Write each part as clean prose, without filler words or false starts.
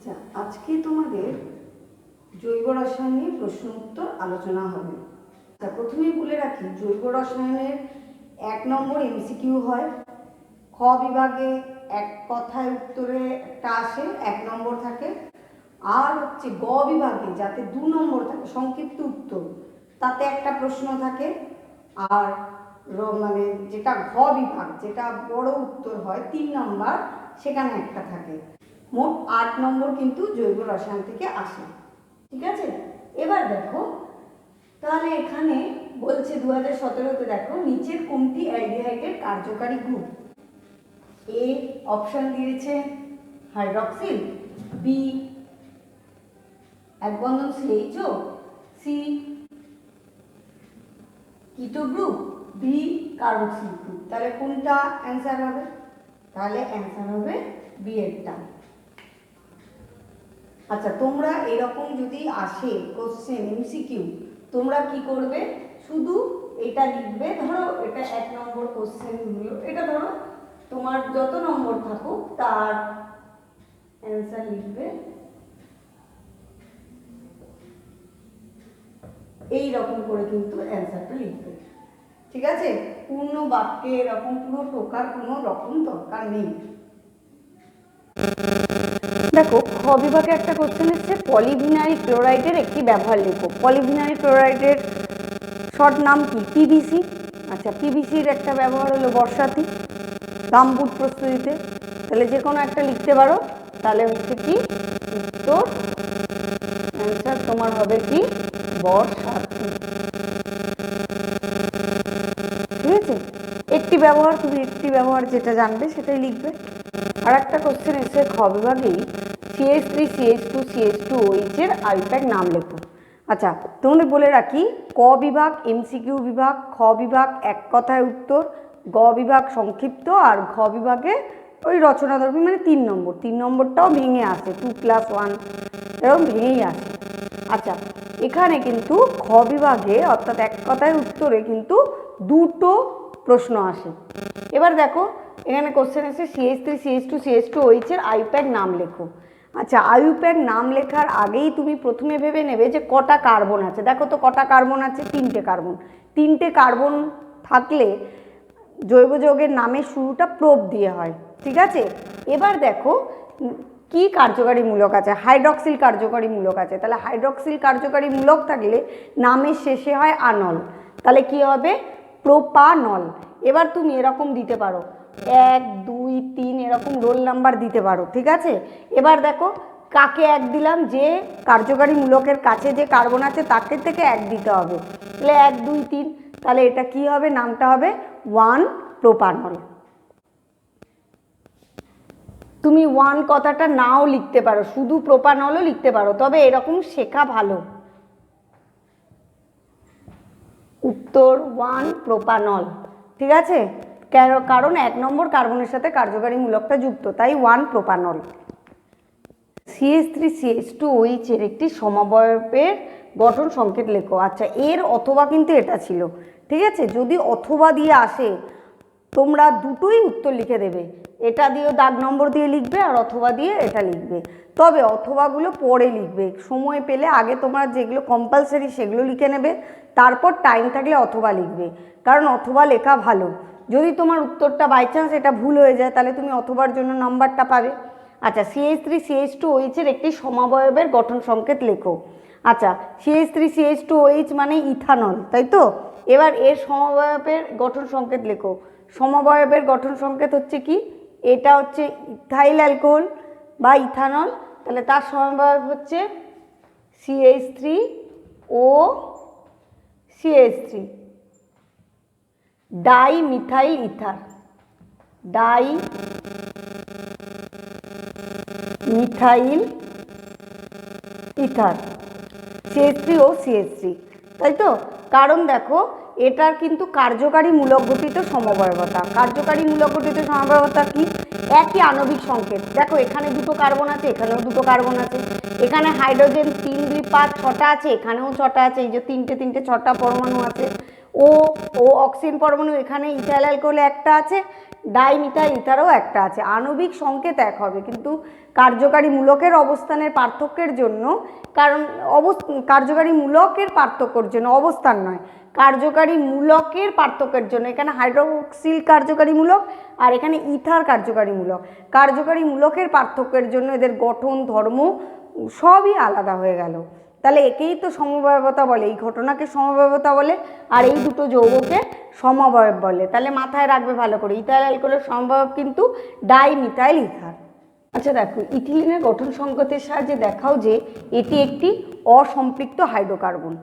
আচ্ছা, আজকে তোমাদের জৈব রসায়ন নিয়ে প্রশ্ন উত্তর আলোচনা হবে। প্রথমেই বলে রাখি, জৈব রসায়নের 1 নম্বর এমসিকিউ হয়। খ বিভাগে এক কথায় উত্তরে একটা আসে, 1 নম্বর থাকে। আর হচ্ছে গ বিভাগে যাতে 2 নম্বর থাকে, সংক্ষিপ্ত উত্তর, তাতে একটা প্রশ্ন থাকে। আর মানে যেটা ঘ বিভাগ, যেটা বড় উত্তর হয় 3 নম্বর, সেখানে একটা থাকে। মোট 8 নম্বর কিন্তু জৈব রসায়ন থেকে আসে। ঠিক আছে, এবার দেখো তাহলে এখানে বলছে 2017-তে দেখো নিচের কোনটি অ্যালডিহাইডের কার্যকারী গ্রুপ। এ অপশন দিয়েছে হাইড্রক্সিল, বি এক বন্ধনশীল এইচও, সি কিটো গ্রুপ, বি কার্বক্সিল গ্রুপ। তাহলে কোনটা অ্যান্সার হবে? তাহলে অ্যান্সার হবে বি এরটা। আচ্ছা, তোমরা এরকম যদি আসে কোশ্চেন এমসিকিউ, তোমরা কি করবে? শুধু এটা লিখবে। ধরো এটা 1 নম্বর কোশ্চেন হলো, এটা ধরো তোমার যত নম্বর থাকুক তার অ্যান্সার লিখবে এই রকম করে, কিন্তু অ্যান্সারটা লিখবে। ঠিক আছে, পূর্ণ বাক্যে এরকম পুরো টোকার কোনো রকম দরকার নেই। দেখো খ বিভাগে একটা কোশ্চেন এসছে, পলিভিনাইল ক্লোরাইডের একটি ব্যবহার লেখো। পলিভিনাইল ক্লোরাইডের শর্ট নাম কি? পিভিসি। আচ্ছা, পিভিসির একটা ব্যবহার হলো বর্ষাতি, গামবুট প্রস্তুতিতে। তাহলে যে কোনো একটা লিখতে পারো। তাহলে হচ্ছে কি উত্তর, অ্যান্সার তোমার হবে কি বর্ষাতি। ঠিক আছে, একটি ব্যবহার, তুমি একটি ব্যবহার যেটা জানবে সেটাই লিখবে। আর একটা কোশ্চেন এসে খ বিভাগেই CH3 CH2 CH2OH এর আইপ্যাক নাম লেখো। আচ্ছা, তোমাদের বলে রাখি, ক বিভাগ এমসিকিউ বিভাগ, খ বিভাগ এক কথায় উত্তর, গ বিভাগ সংক্ষিপ্ত, আর ঘ বিভাগে ওই রচনাধর্মী, মানে 3 নম্বর। 3 নম্বরটাও ভেঙে আসে, 2+1 এরকম ভেঙেই আসে। আচ্ছা, এখানে কিন্তু খ বিভাগে অর্থাৎ এক কথায় উত্তরে কিন্তু 2টো প্রশ্ন আসে। এবার দেখো এখানে কোশ্চেন এসে CH3 CH2 CH2OH এর আইপ্যাক নাম লেখো। আচ্ছা, আইপ্যাক নাম লেখার আগেই তুমি প্রথমে ভেবে নেবে যে কটা কার্বন আছে। দেখো তো কটা কার্বন আছে? 3টে কার্বন। 3টে কার্বন থাকলে জৈব যৌগের নামের শুরুটা প্রোপ দিয়ে হয়। ঠিক আছে, এবার দেখো কি কার্যকারী মূলক আছে? হাইড্রক্সিল কার্যকারী মূলক আছে। তাহলে হাইড্রক্সিল কার্যকারী মূলক থাকলে নামের শেষে হয় আনল, তাহলে কি হবে? প্রোপানল। এবার তুমি এরকম দিতে পারো 1 2 3 এরকম রোল নাম্বার দিতে পারো। ঠিক আছে, এবার দেখো কাকে 1 দিলাম? যে কার্যকারী মূলকের কাছে যে কার্বন আছে তাকে থেকে 1 দিতে হবে। তাহলে 1 2 3, তাহলে এটা কি হবে? নামটা হবে 1 প্রোপানল। তুমি 1 কথাটা নাও লিখতে পারো, শুধু প্রোপানলও লিখতে পারো, তবে এরকম শেখা ভালো। উত্তর 1 প্রোপানল। ঠিক আছে, কারণ 1 নম্বর কার্বনের সাথে কার্যকারী মূলকটা যুক্ত, তাই 1 প্রোপানল। CH3 CH2OH এর একটি সমবায়বের গঠন সংকেত লেখো। আচ্ছা, এর অথবা কিন্তু এটা ছিল। ঠিক আছে, যদি অথবা দিয়ে আসে তোমরা দুটোই উত্তর লিখে দেবে। এটা দিয়েও দাগ নম্বর দিয়ে লিখবে, আর অথবা দিয়ে এটা লিখবে। তবে অথবাগুলো পরে লিখবে, সময় পেলে। আগে তোমরা যেগুলো কম্পালসারি সেগুলো লিখে নেবে, তারপর টাইম থাকলে অথবা লিখবে, কারণ অথবা লেখা ভালো। যদি তোমার উত্তরটা বাই চান্স এটা ভুল হয়ে যায়, তাহলে তুমি অথবার জন্য নাম্বারটা পাবে। আচ্ছা, CH3 CH2OH এর একটি সমবায়বের গঠন সংকেত লেখো। আচ্ছা, CH3 CH2OH মানে ইথানল, তাই তো? এবার এর সমবায়বের গঠন সংকেত লেখো। সমবায়বের গঠন সংকেত হচ্ছে কি? এটা হচ্ছে ইথাইল অ্যালকোহল বা ইথানল, তাহলে তার সমবায়ব হচ্ছে CH3O CH3, die methyl ether, die methyl ether, CH3O CH3, তাই তো? কারণ দেখো এটার কিন্তু কার্যকারী মূলক গঠিত সমবায়বতা। কার্যকারী মূলক গঠিত সমবায়বতা কি? একই আণবিক সংকেত। দেখো এখানে 2টো কার্বন আছে, এখানেও 2টো কার্বন আছে। এখানে হাইড্রোজেন 3 2 5 6টা আছে, এখানেও 6টা আছে। এই যে 3টে 6টা পরমাণু আছে। ও ও অক্সিজেন পরমাণু, এখানে ইথাইল অ্যালকোহলে একটা আছে, ডাইমিথাইল ইথারও একটা আছে। আণবিক সংকেত এক হবে, কিন্তু কার্যকারী মূলকের অবস্থানের পার্থক্যের জন্য, কারণ কার্যকারী মূলকের পার্থক্যের জন্য, অবস্থান নয়, কার্যকারী মূলকের পার্থক্যের জন্য, এখানে হাইড্রোক্সিল কার্যকারী মূলক আর এখানে ইথার কার্যকারী মূলক, কার্যকারী মূলকের পার্থক্যের জন্য এদের গঠন ধর্ম সবই আলাদা হয়ে গেল। তাহলে একেই তো সমবায়বতা বলে, এই ঘটনাকে সমবায়বতা বলে, আর এই দুটো যৌগকে সমবায়ব বলে। তাহলে মাথায় রাখবে ভালো করে, ইথাইল অ্যালকোহলের সমবায়ব কিন্তু ডাইমিথাইল ইথার। আচ্ছা দেখো, ইথিলিনের গঠন সংকেতের সাহায্যে দেখাও যে এটি একটি অসম্পৃক্ত হাইড্রোকার্বন।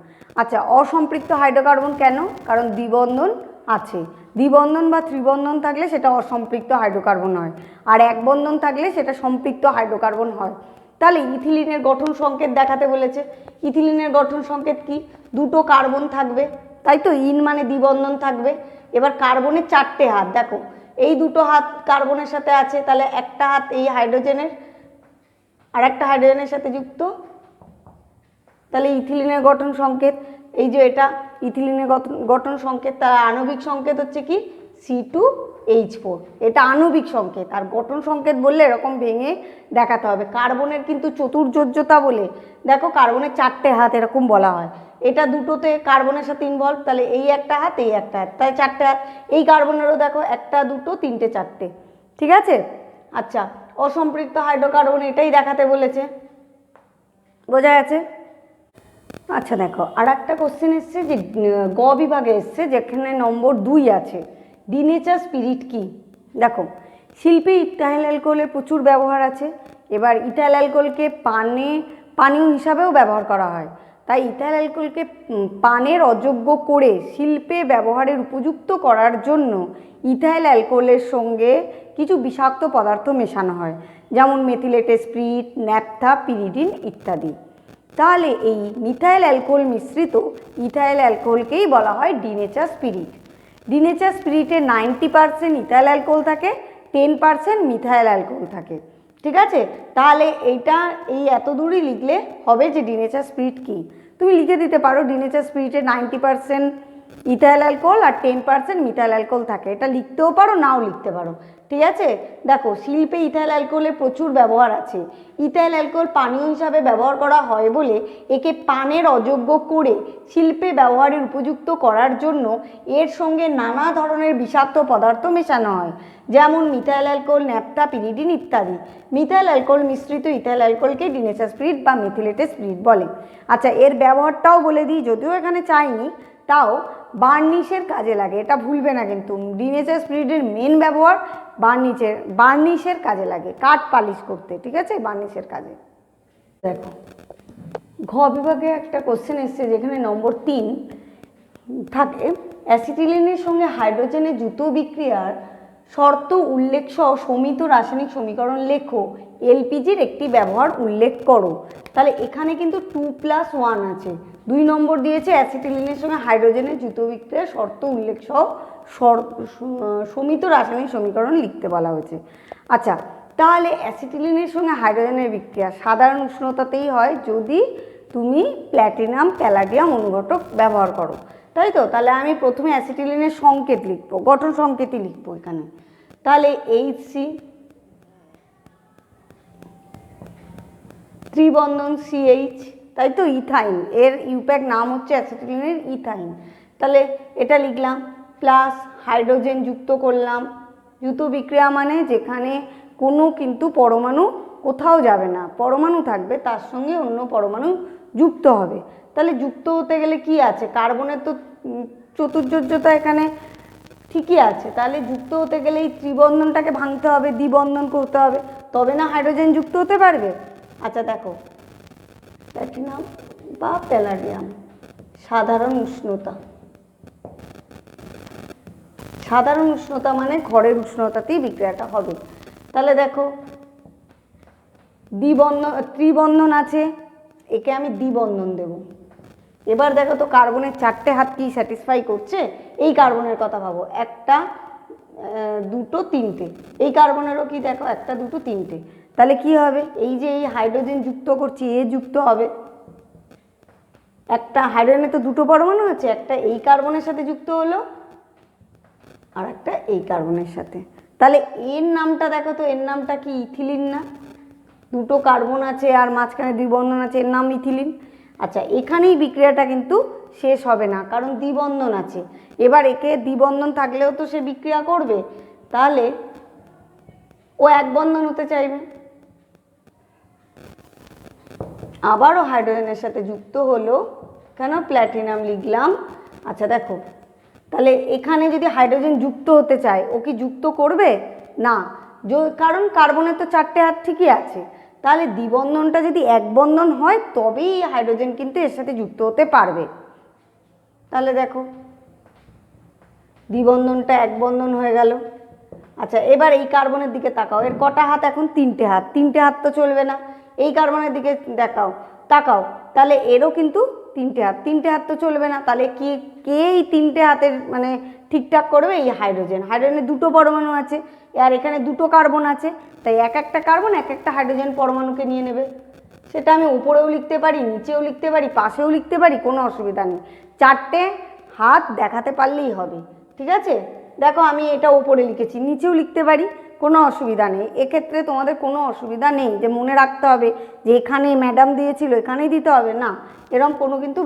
আচ্ছা, অসম্পৃক্ত হাইড্রোকার্বন কেন? কারণ দ্বিবন্ধন আছে, দ্বিবন্ধন বা ত্রিবন্ধন থাকলে সেটা অসম্পৃক্ত হাইড্রোকার্বন হয়, আর এক বন্ধন থাকলে সেটা সম্পৃক্ত হাইড্রোকার্বন হয়। তাহলে ইথিলিনের গঠন সংকেত দেখাতে বলেছে। ইথিলিনের গঠন সংকেত কি? দুটো কার্বন থাকবে, তাই তো, ইন মানে দ্বিবন্ধন থাকবে। এবার কার্বনের চারটে হাত, দেখো এই দুটো হাত কার্বনের সাথে আছে, তাহলে একটা হাত এই হাইড্রোজেনের আর একটা হাইড্রোজেনের সাথে যুক্ত, তাহলে ইথিলিনের গঠন সংকেত। এই যে এটা ইথিলিনের গঠন সংকেত, তার আণবিক সংকেত হচ্ছে কি? C2H4, এটা আণবিক সংকেত। আর গঠন সংকেত বললে এরকম ভেঙে দেখাতে হবে। কার্বনের কিন্তু চতুর্যোজ্যতা বলে, দেখো কার্বনের চারটে হাত এরকম বলা হয়, এটা দুটোতে কার্বনের সাথে ইনভলভ, তাহলে এই একটা হাত এই একটা হাত, তাই চারটে হাত। এই কার্বনেরও দেখো একটা দুটো তিনটে চারটে, ঠিক আছে। আচ্ছা, অসম্পৃক্ত হাইড্রোকার্বন এটাই দেখাতে বলেছে, বোঝা গেছে? আচ্ছা দেখো, আর একটা কোশ্চেন এসছে যে গ বিভাগে এসছে, যেখানে নম্বর 2 আছে, ডিনেচার স্পিরিট কি? দেখো, শিল্পে ইথাইল অ্যালকোহলের প্রচুর ব্যবহার আছে। এবার ইথাইল অ্যালকোহলকে পানীয় হিসাবেও ব্যবহার করা হয়, তাই ইথাইল অ্যালকোহলকে পানের অযোগ্য করে শিল্পে ব্যবহারের উপযুক্ত করার জন্য ইথাইল অ্যালকোহলের সঙ্গে কিছু বিষাক্ত পদার্থ মেশানো হয়, যেমন মেথিলেটেড স্পিরিট, ন্যাপথা, পিরিডিন ইত্যাদি। তাহলে এই মিথাইল অ্যালকোহল মিশ্রিত ইথাইল অ্যালকোহলকেই বলা হয় ডিনেচার স্পিরিট। ডিনেচার স্পিরিটে 90% ইথাইল অ্যালকোহল থাকে, 10% মিথাইল অ্যালকোহল থাকে, ঠিক আছে। তাহলে এইটা এই এত দূরই লিখলে হবে যে ডিনেচার স্পিরিট কি। তুমি লিখে দিতে পারো ডিনেচার স্পিরিটে 90% ইথাইল অ্যালকোহল আর 10% মিথাইল অ্যালকোহল থাকে, এটা লিখতেও পারো নাও লিখতে পারো, ঠিক আছে। দেখো, শিল্পে ইথাইল অ্যালকোহলের প্রচুর ব্যবহার আছে। ইথাইল অ্যালকোহল পানীয় হিসাবে ব্যবহার করা হয় বলে একে পানের অযোগ্য করে শিল্পে ব্যবহারের উপযুক্ত করার জন্য এর সঙ্গে নানা ধরনের বিষাক্ত পদার্থ মেশানো হয়, যেমন মিথাইল অ্যালকোহল, ন্যাপথা, পিরিডিন ইত্যাদি। মিথাইল অ্যালকোহল মিশ্রিত ইথাইল অ্যালকোহলকে ডিনেচার স্পিরিট বা মেথিলেটেড স্পিরিট বলে। আচ্ছা, এর ব্যবহারটাও বলে দিই, যদিও এখানে চাইনি, তাও বার্নিশের কাজে লাগে, এটা ভুলবে না কিন্তু। ডিনেচার স্পিরিটের মেন ব্যবহার বার্নিশের কাজে লাগে, কাঠ পালিশ করতে, ঠিক আছে, বার্নিশের কাজে। দেখো, ঘ বিভাগে একটা কোশ্চেন এসছে, যেখানে নম্বর 3 থাকে, অ্যাসিটিলিনের সঙ্গে হাইড্রোজেনের যুত বিক্রিয়ার শর্ত উল্লেখ সহ সমিত রাসায়নিক সমীকরণ লেখো, এলপিজির একটি ব্যবহার উল্লেখ করো। তাহলে এখানে কিন্তু 2+1 আছে, 2 নম্বর দিয়েছে, অ্যাসিটিলিনের সঙ্গে হাইড্রোজেনের যুত বিক্রিয়ার শর্ত উল্লেখ সহ সমিত রাসায়নিক সমীকরণ লিখতে বলা হয়েছে। আচ্ছা, তাহলে অ্যাসিটিলিনের সঙ্গে হাইড্রোজেনের বিক্রিয়া সাধারণ উষ্ণতাতেই হয় যদি তুমি প্ল্যাটিনাম প্যালাডিয়াম অনুঘটক ব্যবহার করো, তাই তো। তাহলে আমি প্রথমে অ্যাসিটিলিনের সংকেত লিখবো, গঠন সংকেতই লিখবো এখানে। তাহলে HC, ত্রিবন্ধন CH, তাই তো, ইথাইন, এর ইউপ্যাক নাম হচ্ছে অ্যাসিটিলিনের ইথাইন। তাহলে এটা লিখলাম, প্লাস হাইড্রোজেন যুক্ত করলাম। যুত বিক্রিয়া মানে যেখানে কোনো কিন্তু পরমাণু কোথাও যাবে না, পরমাণু থাকবে, তার সঙ্গে অন্য পরমাণু যুক্ত হবে। তাহলে যুক্ত হতে গেলে কি আছে, কার্বনের তো চতুর্যোজ্যতা এখানে ঠিকই আছে, তাহলে যুক্ত হতে গেলে এই ত্রিবন্ধনটাকে ভাঙতে হবে, দ্বিবন্ধন করতে হবে, তবে না হাইড্রোজেন যুক্ত হতে পারবে। আচ্ছা দেখো, প্ল্যাটিনাম বা প্যালাডিয়াম, সাধারণ উষ্ণতা, সাধারণ উষ্ণতা মানে ঘরের উষ্ণতাতেই বিক্রিয়াটা হবে। তাহলে দেখো, ত্রিবন্ধন আছে, একে আমি দ্বিবন্ধন দেব। এবার দেখো তো, কার্বনের চারটে হাত কি স্যাটিসফাই করছে? এই কার্বনের কথা ভাবো, একটা দুটো তিনটে, এই কার্বনেরও কি দেখো, একটা দুটো তিনটে, তাহলে কি হবে, এই যে এই হাইড্রোজেন যুক্ত করছি, এ যুক্ত হবে, একটা হাইড্রোজেনে তো দুটো পরমাণু আছে, একটা এই কার্বনের সাথে যুক্ত হলো আর একটা এই কার্বনের সাথে। তাহলে এর নামটা দেখো তো, এর নামটা কি ইথিলিন না? দুটো কার্বন আছে আর মাঝখানে দ্বিবন্ধন আছে, এর নাম ইথিলিন। আচ্ছা, এখানেই বিক্রিয়াটা কিন্তু শেষ হবে না, কারণ দ্বিবন্ধন আছে। এবার একে দ্বিবন্ধন থাকলেও তো সে বিক্রিয়া করবে, তাহলে ও এক বন্ধন হতে চাইবে, আবারও হাইড্রোজেনের সাথে যুক্ত হলো, কেন প্ল্যাটিনাম লিখলাম। আচ্ছা দেখো, তাহলে এখানে যদি হাইড্রোজেন যুক্ত হতে চায়, ও কি যুক্ত করবে না? কারণ কার্বনের তো 4টে হাত ঠিকই আছে। তাহলে দ্বিবন্ধনটা যদি এক বন্ধন হয় তবেই হাইড্রোজেন কিন্তু এর সাথে যুক্ত হতে পারবে। তাহলে দেখো দ্বিবন্ধনটা এক বন্ধন হয়ে গেল। আচ্ছা, এবার এই কার্বনের দিকে তাকাও, এর কটা হাত? এখন 3টে হাত। 3টে হাত তো চলবে না। এই কার্বনের দিকে তাকাও, তাহলে এরও কিন্তু 3টে হাত। 3টে হাত তো চলবে না। তাহলে কে এই 3টে হাতের মানে ঠিকঠাক করবে? এই হাইড্রোজেন। হাইড্রোজেনে দুটো পরমাণু আছে আর এখানে দুটো কার্বন আছে, তাই একটা কার্বন একটা হাইড্রোজেন পরমাণুকে নিয়ে নেবে। সেটা আমি উপরেও লিখতে পারি, নিচেও লিখতে পারি, পাশেও লিখতে পারি, কোনো অসুবিধা নেই। 4টে হাত দেখাতে পারলেই হবে, ঠিক আছে? দেখো আমি এটা উপরে লিখেছি, নিচেও লিখতে পারি, কোনো অসুবিধা নেই। এক্ষেত্রে তোমাদের কোনো অসুবিধা নেই যে মনে রাখতে হবে যে এখানে ম্যাডাম দিয়েছিল এখানেই দিতে হবে, না, এরকম কোনো কিন্তু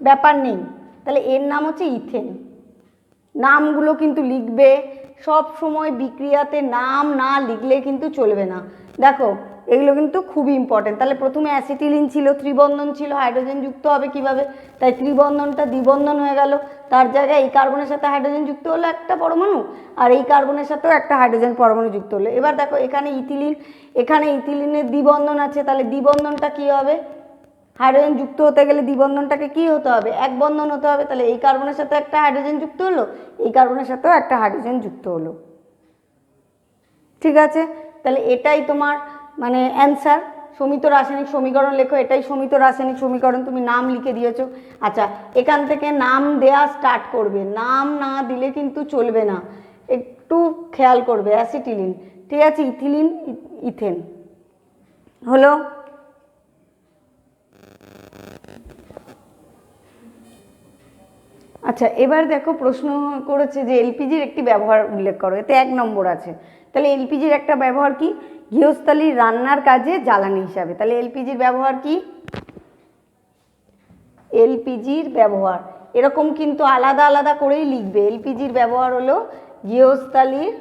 ব্যাপার নেই। তাহলে এর নাম হচ্ছে ইথেন। নামগুলো কিন্তু লিখবে সব সময়, বিক্রিয়াতে নাম না লিখলে কিন্তু চলবে না। দেখো এগুলো কিন্তু খুবই ইম্পর্টেন্ট। তাহলে প্রথমে অ্যাসিটিলিন ছিল, ত্রিবন্ধন ছিল, হাইড্রোজেন যুক্ত হবে কিভাবে? তাই ত্রিবন্ধনটা দ্বিবন্ধন হয়ে গেল, তার জায়গায় এই কার্বনের সাথে হাইড্রোজেন যুক্ত হলো একটা পরমাণু, আর এই কার্বনের সাথেও একটা হাইড্রোজেন পরমাণু যুক্ত হলো। এবার দেখো এখানে ইথিলিন, এখানে ইথিলিনের দ্বিবন্ধন আছে, তাহলে দ্বিবন্ধনটা কি হবে? হাইড্রোজেন যুক্ত হতে গেলে দ্বিবন্ধনটাকে কি হতে হবে? এক বন্ধন হতে হবে। তাহলে এই কার্বনের সাথে একটা হাইড্রোজেন যুক্ত হলো, এই কার্বনের সাথেও একটা হাইড্রোজেন যুক্ত হলো, ঠিক আছে? তাহলে এটাই তোমার অ্যান্সার। সমিত রাসায়নিক সমীকরণ লেখো, এটাই সমিত রাসায়নিক সমীকরণ, তুমি নাম লিখে দিয়েছো। আচ্ছা, এখান থেকে নাম দেয়া স্টার্ট করবে, নাম না দিলে কিন্তু চলবে না, একটু খেয়াল করবে। অ্যাসিটিলিন, ঠিক আছে, ইথিলিন, ইথেন হলো। আচ্ছা, এবার দেখো প্রশ্ন করেছে যে এলপিজির একটি ব্যবহার উল্লেখ করো, এতে 1 নম্বর আছে। তাহলে এলপিজির একটা ব্যবহার কি? গৃহস্থালী রান্নার কাজে জ্বালানি হিসাবে। তাহলে এলপিজির ব্যবহার কি? এলপিজির ব্যবহার এরকম কিন্তু আলাদা আলাদা করেই লিখবে। এলপিজির ব্যবহার হলো গৃহস্থালীর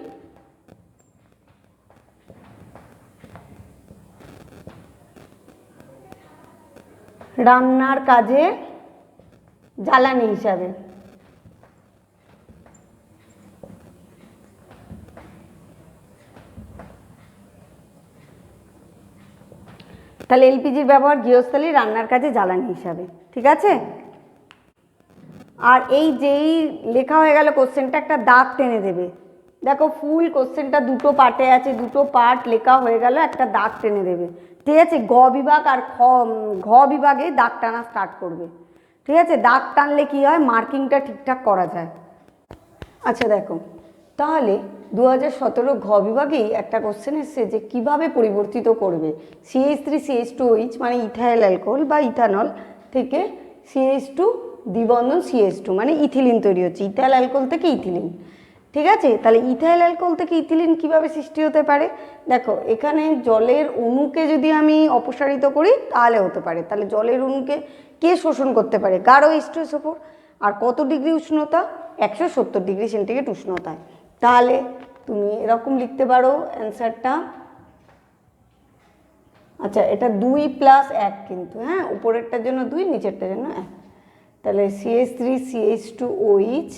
রান্নার কাজে জ্বালানি হিসাবে। তাহলে এলপিজির ব্যবহার গৃহস্থালী রান্নার কাজে জ্বালানি হিসাবে, ঠিক আছে? আর এই যেই লেখা হয়ে গেল কোশ্চেনটা, একটা দাগ টেনে দেবে। দেখো ফুল কোশ্চেনটা দুটো পার্টে আছে, দুটো পার্ট লেখা হয়ে গেল, একটা দাগ টেনে দেবে, ঠিক আছে? গ বিভাগ আর ঘ বিভাগে দাগ টানা স্টার্ট করবে, ঠিক আছে? দাগ টানলে কি হয়? মার্কিংটা ঠিকঠাক করা যায়। আচ্ছা দেখো, তাহলে 2017 ঘ বিভাগেই একটা কোশ্চেন এসছে যে কিভাবে পরিবর্তিত করবে CH3CH2OH মানে ইথাইল অ্যালকোহল বা ইথানল থেকে CH2 দ্বিবন্ধন CH2 মানে ইথিলিন তৈরি হচ্ছে, ইথাইল অ্যালকোহল থেকে ইথিলিন, ঠিক আছে? তাহলে ইথাইল অ্যালকোহল থেকে ইথিলিন কিভাবে সৃষ্টি হতে পারে? দেখো এখানে জলের অণুকে যদি আমি অপসারিত করি তাহলে হতে পারে। তাহলে জলের অণুকে কে শোষণ করতে পারে? গাঢ় H2SO4। আর কত ডিগ্রি উষ্ণতা? 170 ডিগ্রি সেন্টিগ্রেড উষ্ণতায়। তাহলে তুমি এরকম লিখতে পারো অ্যান্সারটা। আচ্ছা, এটা 2 + 1 কিন্তু, হ্যাঁ, উপরেরটার জন্য 2, নিচেরটার জন্য 1। তাহলে CH3CH2OH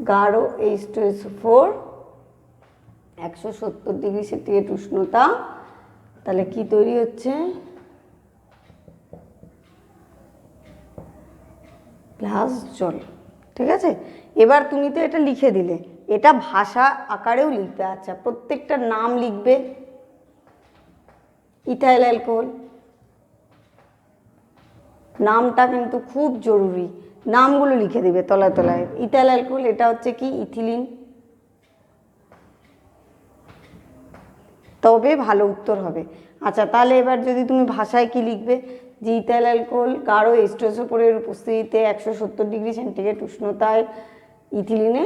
গাঢ় H2SO4 170 ডিগ্রি সেন্টিগ্রেড উষ্ণতা, তাহলে কি তৈরি হচ্ছে? প্লাস জল, ঠিক আছে? এবার তুমি তো এটা লিখে দিলে, এটা ভাষা আকারেও লিখবে। আচ্ছা, প্রত্যেকটার নাম লিখবে। ইথাইল অ্যালকোহল নামটা কিন্তু খুব জরুরি, নামগুলো লিখে দিবে তলায় তলায়। ইথাইল অ্যালকোহল এটা হচ্ছে কি? ইথিলিন, তবে ভালো উত্তর হবে। আচ্ছা, তাহলে এবার যদি তুমি ভাষায় কি লিখবে, যে ইথাইল অ্যালকোহল গাঢ় H2SO4 উপস্থিতিতে 170°C উষ্ণতায় ইথিলিনে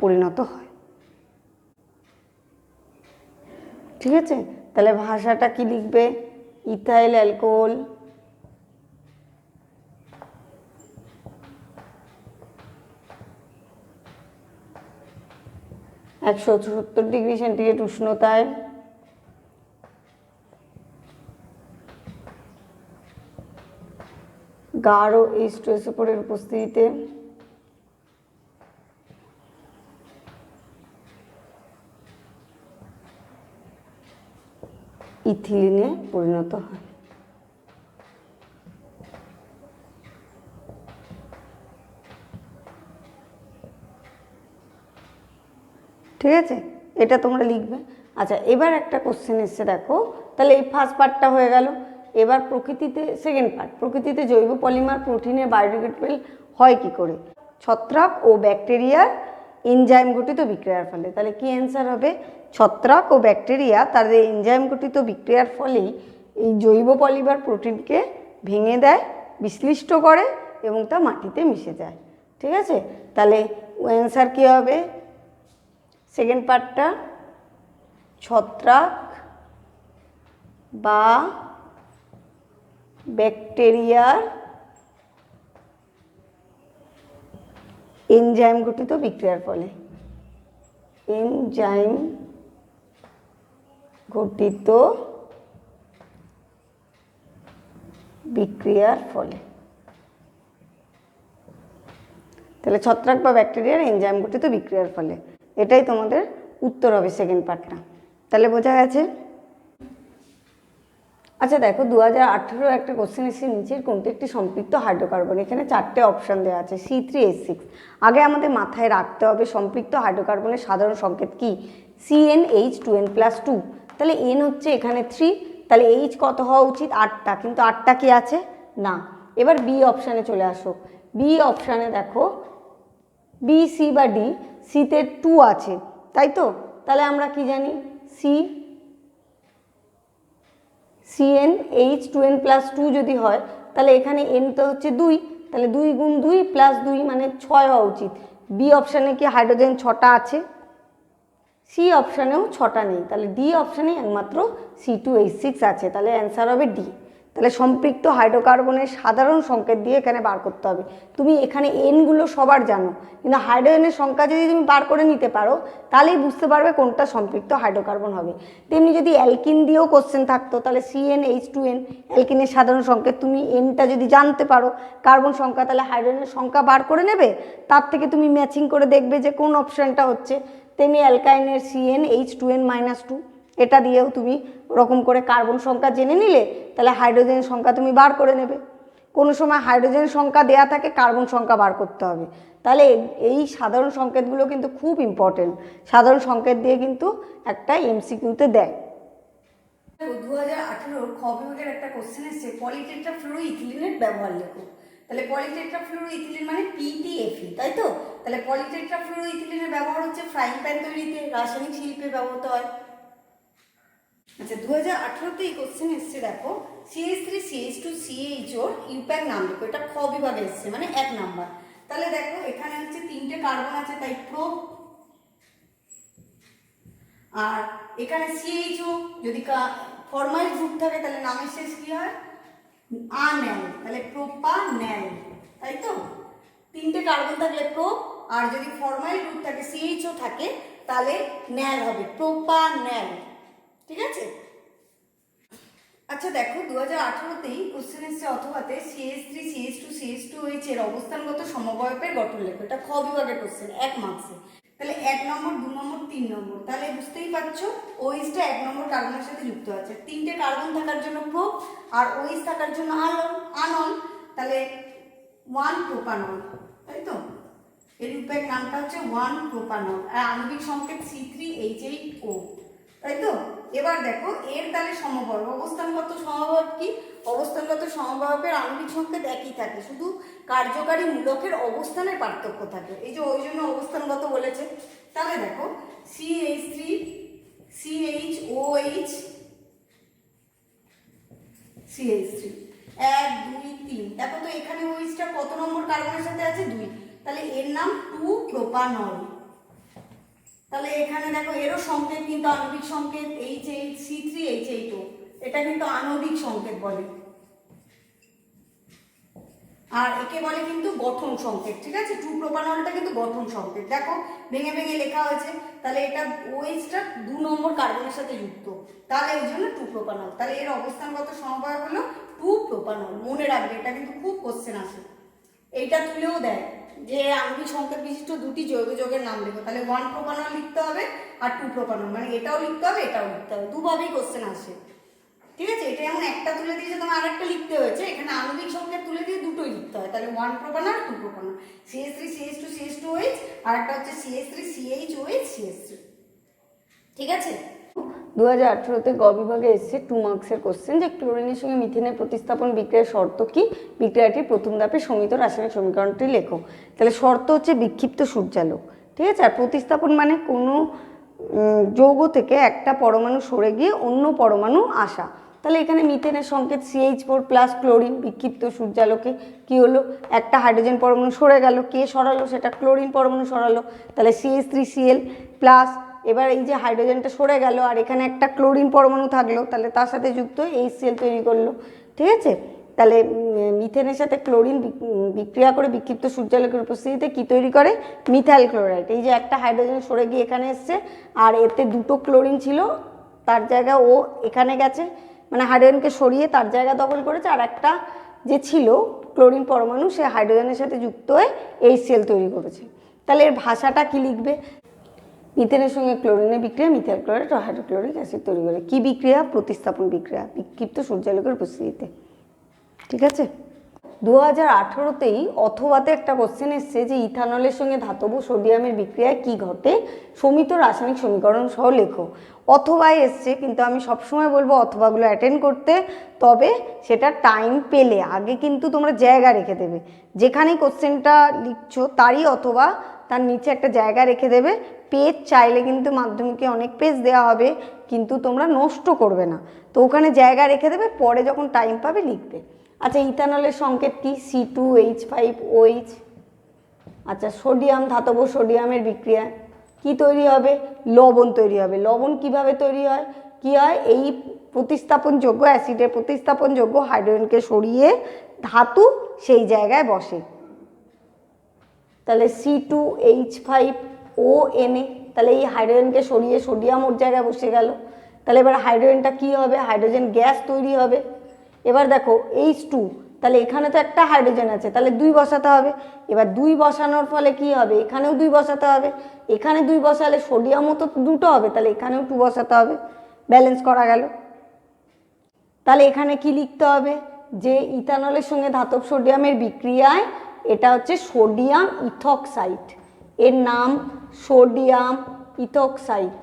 পরিণত হয়। ঠিক আছে, তাহলে ভাষাটা কি লিখবে, ইথাইল অ্যালকোহল (170°C উষ্ণতায় গাঢ় H2SO4 উপস্থিতিতে ইথিলিনে পরিণত হয়। ঠিক আছে, এটা তোমরা লিখবে। আচ্ছা, এবার একটা কোশ্চেন এসছে দেখো, তাহলে এই ফার্স্ট পার্টটা হয়ে গেল। এবার প্রকৃতিতে সেকেন্ড পার্ট, প্রকৃতিতে জৈব পলিমার প্রোটিনের বায়োডিগ্রেডেবল হয় কি করে? ছত্রাক ও ব্যাকটেরিয়ার এনজাইম গঠিত বিক্রিয়ার ফলে। তাহলে কি অ্যান্সার হবে? ছত্রাক ও ব্যাকটেরিয়া তাদের এনজাইম গঠিত বিক্রিয়ার ফলেই এই জৈব পলিমার প্রোটিনকে ভেঙে দেয়, বিশ্লিষ্ট করে এবং তা মাটিতে মিশে যায়। ঠিক আছে, তাহলে অ্যান্সার কী হবে? সেকেন্ড পার্টটা ছত্রাক বা ব্যাকটেরিয়ার এনজাইম গঠিত বিক্রিয়ার ফলে, এনজাইম গঠিত বিক্রিয়ার ফলে। তাহলে ছত্রাক বা ব্যাকটেরিয়ার এনজাইম গঠিত বিক্রিয়ার ফলে, এটাই তোমাদের উত্তর হবে সেকেন্ড পার্টটা। তাহলে বোঝা গেছে? আচ্ছা দেখো, 2018 একটা কোশ্চেন এসেছে, নিচের কোনটি একটি সম্পৃক্ত হাইড্রোকার্বন? এখানে 4টে অপশান দেওয়া আছে, C3H6। আগে আমাদের মাথায় রাখতে হবে সম্পৃক্ত হাইড্রোকার্বনের সাধারণ সংকেত কি? CnH2n+2। তাহলে N হচ্ছে এখানে 3, তাহলে H কত হওয়া উচিত? 8টা, কিন্তু 8টা কি আছে? না। এবার বি অপশানে চলে আসো। বি অপশানে দেখো বি, সি বা ডি। সিতে 2 আছে, তাই তো? তাহলে আমরা কি জানি? CnH2n+2 যদি হয়, তাহলে এখানে N তো হচ্ছে 2, তাহলে 2 গুণ 2 + 2 মানে 6 হওয়া উচিত। বি অপশানে কি হাইড্রোজেন 6টা আছে? সি অপশানেও 6টা নেই, তাহলে ডি অপশানে একমাত্র C2H6 আছে। তাহলে অ্যান্সার হবে ডি। তাহলে সম্পৃক্ত হাইড্রোকার্বনের সাধারণ সংকেত দিয়ে এখানে বার করতে হবে। তুমি এখানে এনগুলো সবার জানো, কিন্তু হাইড্রোজেনের সংখ্যা যদি তুমি বার করে নিতে পারো, তাহলেই বুঝতে পারবে কোনটা সম্পৃক্ত হাইড্রোকার্বন হবে। তেমনি যদি অ্যালকিন দিয়েও কোশ্চেন থাকতো, তাহলে CnH2n অ্যালকিনের সাধারণ সংকেত, তুমি এনটা যদি জানতে পারো কার্বন সংখ্যা, তাহলে হাইড্রোজেনের সংখ্যা বার করে নেবে, তার থেকে তুমি ম্যাচিং করে দেখবে যে কোন অপশানটা হচ্ছে। তেমনি অ্যালকাইনের CnH2n-2, এটা দিয়েও তুমি ওরকম করে কার্বন সংখ্যা জেনে নিলে, তাহলে হাইড্রোজেনের সংখ্যা তুমি বার করে নেবে। কোনো সময় হাইড্রোজেন সংখ্যা দেয়া থাকে, কার্বন সংখ্যা বার করতে হবে। তাহলে এই সাধারণ সংকেতগুলো কিন্তু খুব ইম্পর্টেন্ট। সাধারণ সংকেত দিয়ে কিন্তু একটা MCQতে দেয়। 2018 খ বিভাগের একটা কোশ্চেন এসেছে, পলিটেট্রাফ্লুরোইথিলিনের ব্যবহার লেখো। তাহলে পলিটেট্রাফ্লুরোইথিলিন মানে PTFE, তাই তো? তাহলে পলিটেট্রাফ্লুরোইথিলিনের ব্যবহার হচ্ছে ফ্রাইং প্যান তৈরিতে, রাসায়নিক শিল্পে ব্যবহৃত হয়। আচ্ছা, 2018তে এই কোশ্চেন এসছে দেখো, CH3CH2CH ইউপ্যাক নাম লেখো। এটা খ বিভাগে এসছে, মানে 1 নাম্বার। তাহলে দেখো এখানে হচ্ছে 3টে কার্বন আছে, তাই প্রো। আর এখানে CHO যদি ফরমাইল গ্রুপ থাকে, তাহলে নামের শেষ কি হয়? আন্যাল, তাহলে প্রোপান্যাল, তাই তো? 3টে কার্বন থাকলে প্রো, আর যদি ফরমাইল গ্রুপ থাকে CHO থাকে, তাহলে ন্যাল হবে, প্রোপান্যাল। ঠিক আছে? আচ্ছা দেখো, 2018তেই কোশ্চেন এসছে অথবাতে CH3CH2CH2OH এর অবস্থানগত সমবয়বের গঠন লেখো। এটা খ বিভাগের কোশ্চেন, 1 মার্কসে। তাহলে 1 নম্বর, 2 নম্বর, 3 নম্বর। তাহলে বুঝতেই পারছো OH-টা 1 নম্বর কার্বনের সাথে যুক্ত আছে। 3টে কার্বন থাকার জন্য প্রো, আর OH থাকার জন্য আনল, তাহলে 1 প্রোপানল, তাই তো? এর ইউপ্যাক নামটা হচ্ছে 1 প্রোপানল, আর আণবিক সংকেত C3H8O, তাই তো? এবার দেখো এর তাহলে সমবয়ব, অবস্থানগত সমবয়ব কি? অবস্থানগত সমবয়বের আণবিক সংকেত একই থাকে, শুধু কার্যকারী মূলকের অবস্থানের পার্থক্য থাকে। এই যে ওই জন্য অবস্থানগত বলেছে। তাহলে দেখো CH3CHOH CH3 1 2 3। দেখো তো এখানে ওইচটা কত নম্বর কার্বনের সাথে আছে 2, তাহলে এর নাম 2 প্রোপানল। তাহলে এখানে দেখো এরও সংকেত কিন্তু আণবিক সংকেত HHC3H8O, এটা কিন্তু আণবিক সংকেত বলে, আর একে বলে কিন্তু গঠন সংকেত। ঠিক আছে, 2 প্রোপানলটা কিন্তু গঠন সংকেত। দেখো ভেঙে ভেঙে লেখা হয়েছে, তাহলে এটা ওএইচটা 2 নম্বর কার্বনের সাথে যুক্ত, তাহলে ওই জন্য 2 প্রোপানল। তাহলে এর অবস্থানগত সমবায় হলো 2 প্রোপানল। মনে রাখবে, এটা কিন্তু খুব কোশ্চেন আসে, এইটা তুলেও দেয় যে আণবিক সংকেত বিশিষ্ট দুটি জৈব যৌগের নাম লেখো, তাহলে 1 প্রোপানল লিখতে হবে আর 2 প্রোপানল, মানে এটাও লিখতে হবে এটাও লিখতে হবে, দুভাবেই কোশ্চেন আসে। ঠিক আছে, এটা এমন একটা তুলে দিয়েছে তোমার আরেকটা লিখতে হয়েছে, এখানে আণবিক সংকেত তুলে দিয়ে দুটোই লিখতে হয়, তাহলে 1 propanol 2 propanol, CH3 CH2 CH2OH, আর একটা হচ্ছে CH3 CHOH CH3। ঠিক আছে, 2018-তে গ বিভাগে এসেছে 2 মার্কসের কোশ্চেন যে ক্লোরিনের সঙ্গে মিথেনের প্রতিস্থাপন বিক্রিয়ার শর্ত কি, বিক্রিয়াটির প্রথম ধাপে সমিত রাসায়নিক সমীকরণটি লেখো। তাহলে শর্ত হচ্ছে বিক্ষিপ্ত সূর্যালোক। ঠিক আছে, আর প্রতিস্থাপন মানে কোনো যৌগ থেকে একটা পরমাণু সরে গিয়ে অন্য পরমাণু আসা। তাহলে এখানে মিথেনের সংকেত CH4 প্লাস ক্লোরিন, বিক্ষিপ্ত সূর্যালোকে কি হলো, একটা হাইড্রোজেন পরমাণু সরে গেল, কে সরালো, সেটা ক্লোরিন পরমাণু সরালো, তাহলে CH3Cl প্লাস, এবার এই যে হাইড্রোজেনটা সরে গেল আর এখানে একটা ক্লোরিন পরমাণু থাকলো, তাহলে তার সাথে যুক্ত HCl তৈরি করলো। ঠিক আছে, তাহলে মিথেনের সাথে ক্লোরিন বিক্রিয়া করে বিক্ষিপ্ত সূর্যালোকের উপস্থিতিতে কি তৈরি করে, মিথাইল ক্লোরাইড। এই যে একটা হাইড্রোজেন সরে গিয়ে এখানে এসছে আর এতে দুটো ক্লোরিন ছিল, তার জায়গা ও এখানে গেছে, মানে হাইড্রোজেনকে সরিয়ে তার জায়গা দখল করেছে, আর একটা যে ছিল ক্লোরিন পরমাণু সে হাইড্রোজেনের সাথে যুক্ত হয়ে HCl তৈরি করেছে। তাহলে এর ভাষাটা কি লিখবে, মিথেনের সঙ্গে ক্লোরিনের বিক্রিয়া মিথাইল ক্লোরাইড ও হাইড্রোক্লোরিক অ্যাসিড তৈরি করে। কি বিক্রিয়া, প্রতিস্থাপন বিক্রিয়া, বিক্ষিপ্ত সূর্যালোকের উপস্থিতিতে। ঠিক আছে, 2018-তেই অথবাতে একটা কোশ্চেন এসছে যে ইথানলের সঙ্গে ধাতব সোডিয়ামের বিক্রিয়ায় কি ঘটে, সমিত রাসায়নিক সমীকরণ সহ লেখো। অথবাই এসছে, কিন্তু আমি সবসময় বলবো অথবাগুলো অ্যাটেন্ড করতে, তবে সেটা টাইম পেলে, আগে কিন্তু তোমরা জায়গা রেখে দেবে, যেখানেই কোশ্চেনটা লিখছো তারই অথবা তার নিচে একটা জায়গা রেখে দেবে। পেজ চাইলে কিন্তু মাধ্যমিকে অনেক পেজ দেওয়া হবে, কিন্তু তোমরা নষ্ট করবে না, তো ওখানে জায়গা রেখে দেবে, পরে যখন টাইম পাবে লিখবে। আচ্ছা, ইথানলের সংকেত কি, C2H5OH। আচ্ছা, সোডিয়াম, ধাতব সোডিয়ামের বিক্রিয়া কি তৈরি হবে, লবণ তৈরি হবে। লবণ কিভাবে তৈরি হয়, কি হয়, এই প্রতিস্থাপনযোগ্য অ্যাসিডের প্রতিস্থাপনযোগ্য হাইড্রোজেনকে সরিয়ে ধাতু সেই জায়গায় বসে, তাহলে C2H5ONa, তাহলে এই হাইড্রোজেনকে সরিয়ে সোডিয়াম ওর জায়গায় বসে গেল, তাহলে এবার হাইড্রোজেনটা কি হবে, হাইড্রোজেন গ্যাস তৈরি হবে। এবার দেখো H2, তাহলে এখানে তো একটা হাইড্রোজেন আছে, তাহলে 2 বসাতে হবে। এবার 2 বসানোর ফলে কি হবে, এখানেও 2 বসাতে হবে, এখানে 2 বসালে সোডিয়ামও তো 2টো হবে, তাহলে এখানেও 2 বসাতে হবে, ব্যালেন্স করা গেল। তাহলে এখানে কি লিখতে হবে, যে ইথানলের সঙ্গে ধাতব সোডিয়ামের বিক্রিয়ায় এটা হচ্ছে সোডিয়াম ইথক্সাইড, এর নাম সোডিয়াম ইথক্সাইড।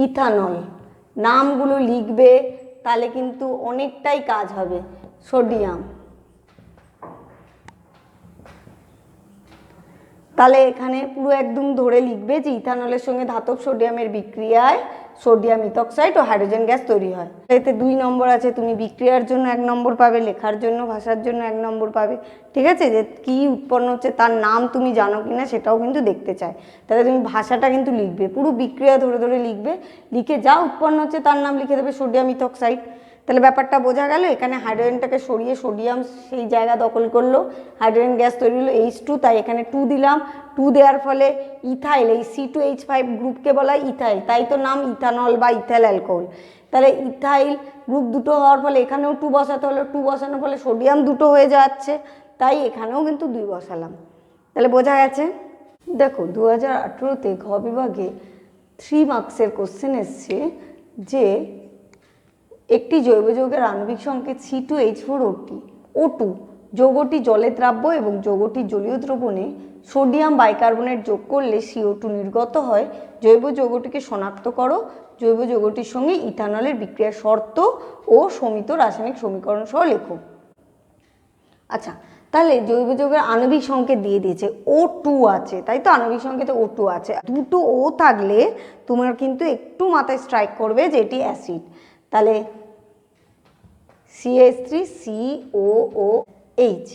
ইথানল নামগুলো লিখবে, তাহলে কিন্তু অনেকটাই কাজ হবে। সোডিয়াম, তাহলে এখানে পুরো একদম ধরে লিখবে যে ইথানলের সঙ্গে ধাতব সোডিয়ামের বিক্রিয়ায় সোডিয়াম ইথক্সাইড ও হাইড্রোজেন গ্যাস তৈরি হয়। এতে 2 নম্বর আছে, তুমি বিক্রিয়ার জন্য 1 নম্বর পাবে, লেখার জন্য ভাষার জন্য 1 নম্বর পাবে। ঠিক আছে, যে কি উৎপন্ন হচ্ছে তার নাম তুমি জানো কিনা সেটাও কিন্তু দেখতে চায়, তাহলে তুমি ভাষাটা কিন্তু লিখবে, পুরো বিক্রিয়া ধরে ধরে লিখবে, লিখে যা উৎপন্ন হচ্ছে তার নাম লিখে দেবে সোডিয়াম ইথক্সাইড। তাহলে ব্যাপারটা বোঝা গেল, এখানে হাইড্রোজেনটাকে সরিয়ে সোডিয়াম সেই জায়গা দখল করলো, হাইড্রোজেন গ্যাস তৈরি হলো H2, তাই এখানে 2 দিলাম, 2 দেওয়ার ফলে ইথাইল, এই C2H5 গ্রুপকে বলা হয় ইথাইল, তাই তো নাম ইথানল বা ইথাইল অ্যালকোহল। তাহলে ইথাইল গ্রুপ 2টো হওয়ার ফলে এখানেও 2 বসাতে হলো, 2 বসানোর ফলে সোডিয়াম 2টো হয়ে যাচ্ছে, তাই এখানেও কিন্তু 2 বসালাম। তাহলে বোঝা গেছে। দেখো 2018-তে ঘ বিভাগে 3 মার্কসের কোশ্চেন এসছে যে একটি জৈব যৌগের আণবিক সংকেত C2H4O2, যৌগটি জলে দ্রাব্য এবং যৌগটি জলীয় দ্রবণে সোডিয়াম বাইকার্বনেট যোগ করলে CO2 নির্গত হয়। জৈব যৌগটিকে শনাক্ত করো, জৈব যৌগটির সঙ্গে ইথানলের বিক্রিয়ার শর্ত ও সমিত রাসায়নিক সমীকরণ সহ লেখো। আচ্ছা, তাহলে জৈব যৌগের আণবিক সংকেত দিয়ে দিয়েছে O2 আছে, তাই তো আণবিক সংকেতে O2 আছে। দুটো ও থাকলে তোমার কিন্তু একটু মাথায় স্ট্রাইক করবে যে এটি অ্যাসিড। তাহলে CH3COOH,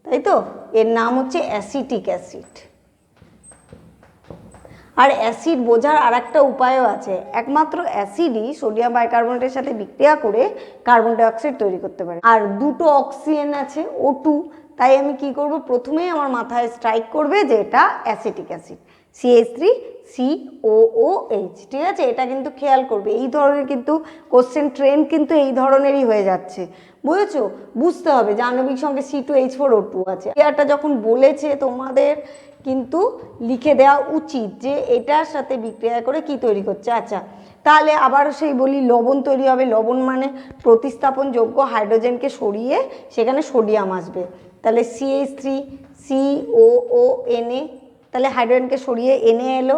তাই তো, এর নাম হচ্ছে অ্যাসিটিক অ্যাসিড। আর অ্যাসিড বোঝার আর একটা উপায়ও আছে, একমাত্র অ্যাসিডই সোডিয়াম বাইকার্বনেটের সাথে বিক্রিয়া করে কার্বন ডাইঅক্সাইড তৈরি করতে পারে। আর দুটো অক্সিজেন আছে O2, তাই আমি কি করব, প্রথমেই আমার মাথায় স্ট্রাইক করবে যে এটা অ্যাসিটিক অ্যাসিড, CH3COOH। ঠিক আছে, এটা কিন্তু খেয়াল করবে। এই ধরনের কিন্তু কোশ্চেন ট্রেন্ড কিন্তু এই ধরনেরই হয়ে যাচ্ছে, বুঝেছো? বুঝতে হবে যে আণবিক সঙ্গে C2H4O2 আছে। এটা যখন বলেছে তোমাদের কিন্তু লিখে দেওয়া উচিত যে এটার সাথে বিক্রিয়া করে কি তৈরি করছে। আচ্ছা, তাহলে আবার সেই বলি, লবণ তৈরি হবে। লবণ মানে প্রতিস্থাপনযোগ্য হাইড্রোজেনকে সরিয়ে সেখানে সোডিয়াম আসবে। তাহলে CH3COONA, তাহলে হাইড্রোজেনকে সরিয়ে Na এলো।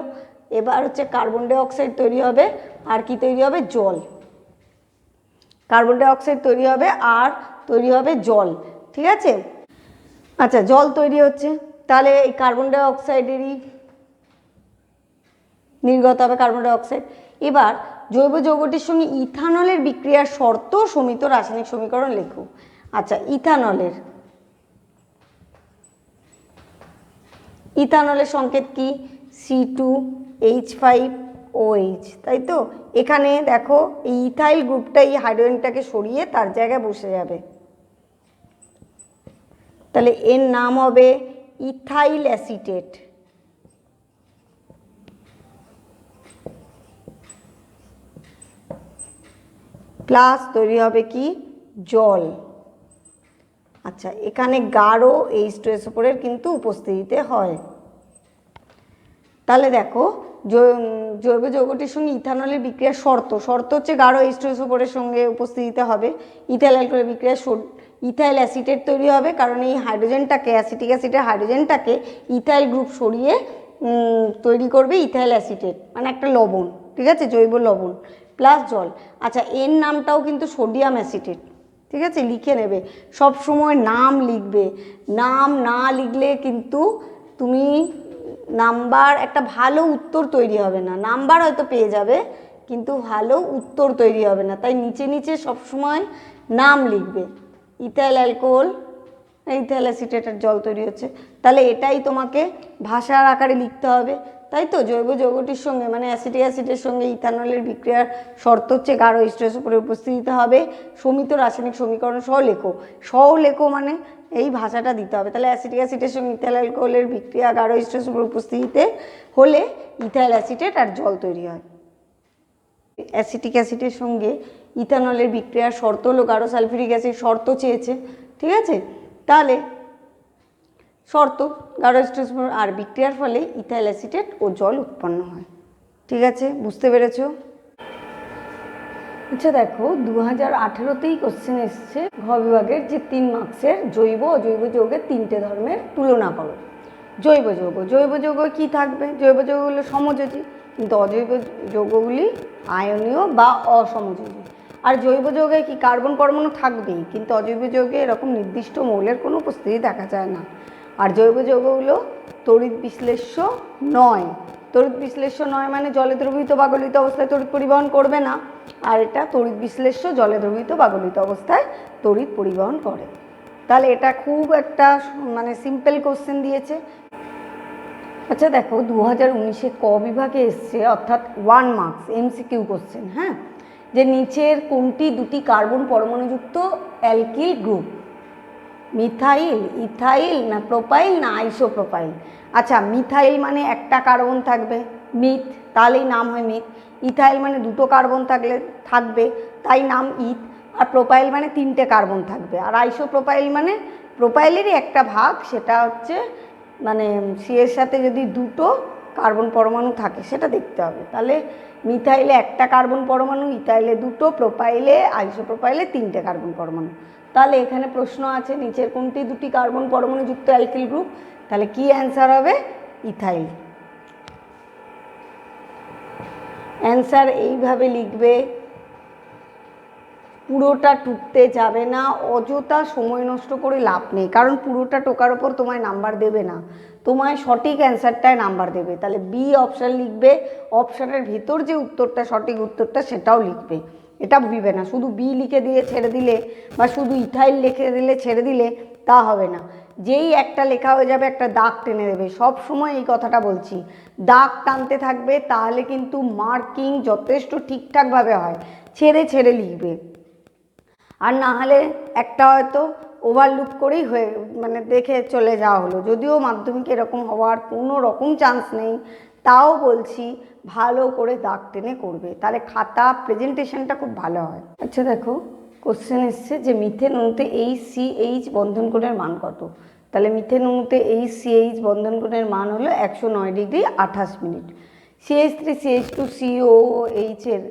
এবার হচ্ছে কার্বন ডাইঅক্সাইড তৈরি হবে, আর কি তৈরি হবে, জল। কার্বন ডাইঅক্সাইড তৈরি হবে আর তৈরি হবে জল। ঠিক আছে, আচ্ছা, জল তৈরি হচ্ছে, তাহলে এই কার্বন ডাইঅক্সাইডেরই নির্গত হবে কার্বন ডাইঅক্সাইড। এবার জৈব যৌগটির সঙ্গে ইথানলের বিক্রিয়ার শর্ত সমিত রাসায়নিক সমীকরণ লেখো। আচ্ছা, ইথানলের সংকেত কি, C2H5OH, তাই তো। এখানে দেখো এই ইথাইল গ্রুপটা এই হাইড্রোজেনটাকে সরিয়ে তার জায়গায় বসে যাবে, তাহলে এর নাম হবে ইথাইল অ্যাসিটেট। প্লাস তৈরি হবে কি, জল। আচ্ছা, এখানে গাঢ় H2SO4 কিন্তু উপস্থিতিতে হয়। তাহলে দেখো জৈব যৌগটির সঙ্গে ইথানলের বিক্রিয়ার শর্ত হচ্ছে গাঢ় H2SO4 সঙ্গে উপস্থিতিতে হবে। ইথাইল অ্যালকোহলের বিক্রিয়া ইথাইল অ্যাসিটেট তৈরি হবে, কারণ এই হাইড্রোজেনটাকে, অ্যাসিটিক অ্যাসিডের হাইড্রোজেনটাকে ইথাইল গ্রুপ সরিয়ে তৈরি করবে ইথাইল অ্যাসিটেট, মানে একটা লবণ। ঠিক আছে, জৈব লবণ প্লাস জল। আচ্ছা, এর নামটাও কিন্তু সোডিয়াম অ্যাসিটেট। ঠিক আছে, লিখে নেবে, সব সময় নাম লিখবে। নাম না লিখলে কিন্তু তুমি নাম্বার, একটা ভালো উত্তর তৈরি হবে না। নাম্বার হয়তো পেয়ে যাবে কিন্তু ভালো উত্তর তৈরি হবে না, তাই নিচে নিচে সবসময় নাম লিখবে। ইথাইল অ্যালকোহল, ইথাইল অ্যাসিটেটের জল তৈরি হচ্ছে, তাহলে এটাই তোমাকে ভাষার আকারে লিখতে হবে, তাই তো। জৈব যৌগটির সঙ্গে মানে অ্যাসিটিক অ্যাসিডের সঙ্গে ইথানলের বিক্রিয়ার শর্ত হচ্ছে গাঢ় H2SO4 উপস্থিতিতে হবে, সমিত রাসায়নিক সমীকরণ সহ লেখো মানে এই ভাষাটা দিতে হবে। তাহলে অ্যাসিটিক অ্যাসিডের সঙ্গে ইথাইল অ্যালকোহলের বিক্রিয়া গাঢ় H2SO4 উপস্থিতিতে হলে ইথাইল অ্যাসিটেট আর জল তৈরি হয়। অ্যাসিটিক অ্যাসিডের সঙ্গে ইথানলের বিক্রিয়ার শর্ত হলো গাঢ় সালফিউরিক অ্যাসিড, শর্ত চেয়েছে। ঠিক আছে, তাহলে শর্ত গাঢ় H2SO4 আর বিক্রিয়ার ফলে ইথাইল অ্যাসিটেট ও জল উৎপন্ন হয়। ঠিক আছে, বুঝতে পেরেছো? আচ্ছা দেখো, 2018তেই কোশ্চেন এসছে ঘ বিভাগের যে 3 মার্কসের জৈব অজৈব যৌগের 3টে ধর্মের তুলনা করো। জৈব যৌগ কি থাকবে? জৈব যৌগগুলো সমযোজী, কিন্তু অজৈব যৌগগুলি আয়নীয় বা অসমযোজী। আর জৈব যৌগে কি কার্বন পরমাণু থাকবেই, কিন্তু অজৈব যৌগে এরকম নির্দিষ্ট মৌলের কোনো উপস্থিতি দেখা যায় না। আর জৈব যৌগগুলো তড়িৎ বিশ্লেষ্য নয়। তড়িৎ বিশ্লেষ্য নয় মানে জলে দ্রবীভূত বা গলিত অবস্থায় তড়িৎ পরিবহন করবে না, আর এটা তড়িৎ বিশ্লেষ্য, জলে দ্রবীভূত বা গলিত অবস্থায় তড়িৎ পরিবহন করে। তাহলে এটা খুব একটা মানে সিম্পল কোশ্চেন দিয়েছে। আচ্ছা দেখো, 2019-এ ক বিভাগে এসছে, অর্থাৎ 1 মার্কস MCQ কোশ্চেন। হ্যাঁ, যে নিচের কোনটি দুটি কার্বন পরমাণুযুক্ত অ্যালকিল গ্রুপ? মিথাইল, ইথাইল, না প্রোপাইল, না আইসোপ্রোপাইল? আচ্ছা, মিথাইল মানে একটা কার্বন থাকবে, মিথ, তাহলেই নাম হয় মিথ। ইথাইল মানে দুটো কার্বন থাকবে, তাই নাম ইথ। আর প্রোপাইল মানে 3টে কার্বন থাকবে। আর আইসোপ্রোপাইল মানে প্রোপাইলেরই একটা ভাগ, সেটা হচ্ছে মানে সি এর সাথে যদি দুটো কার্বন পরমাণু থাকে সেটা দেখতে হবে। তাহলে মিথাইলে একটা কার্বন পরমাণু, ইথাইলে দুটো, প্রোপাইলে আইসোপ্রোপাইলে 3টে কার্বন পরমাণু। তাহলে এখানে প্রশ্ন আছে নিচের কোনটি দুটি কার্বন পরমাণু যুক্ত অ্যালকিল গ্রুপ? তাহলে কি অ্যান্সার হবে? ইথাইল। অ্যান্সার এইভাবে লিখবে, পুরোটা টুকতে যাবে না, অযথা সময় নষ্ট করে লাভ নেই, কারণ পুরোটা টোকার ওপর তোমায় নাম্বার দেবে না, তোমায় সঠিক অ্যান্সারটায় নাম্বার দেবে। তাহলে বি অপশান লিখবে, অপশানের ভিতর যে উত্তরটা সঠিক উত্তরটা সেটাও লিখবে, এটা ভুলবে না। শুধু বি লিখে দিয়ে ছেড়ে দিলে বা শুধু ইথাইল লিখে দিলে ছেড়ে দিলে তা হবে না, যেই একটা লেখা হয়ে যাবে একটা দাগ টেনে দেবে। সব সময় এই কথাটা বলছি, দাগ টানতে থাকবে, তাহলে কিন্তু মার্কিং যথেষ্ট ঠিকঠাকভাবে হয়। ছেড়ে ছেড়ে লিখবে, আর না হলে একটা হয়তো ওভারলুক করেই হয়ে মানে দেখে চলে যাওয়া হলো। যদিও মাধ্যমিকে এরকম হওয়ার কোনো রকম চান্স নেই, তাও বলছি ভালো করে দাগ টেনে করবে, তাহলে খাতা প্রেজেন্টেশনটা খুব ভালো হয়। আচ্ছা দেখো, কোশ্চেন এসছে যে মিথেন অণুতে HCH বন্ধন কোণের মান কত। তাহলে মিথেন অণুতে HCH বন্ধন কোণের মান হলো 109 ডিগ্রি 28 মিনিট। CH3CH2COOH এর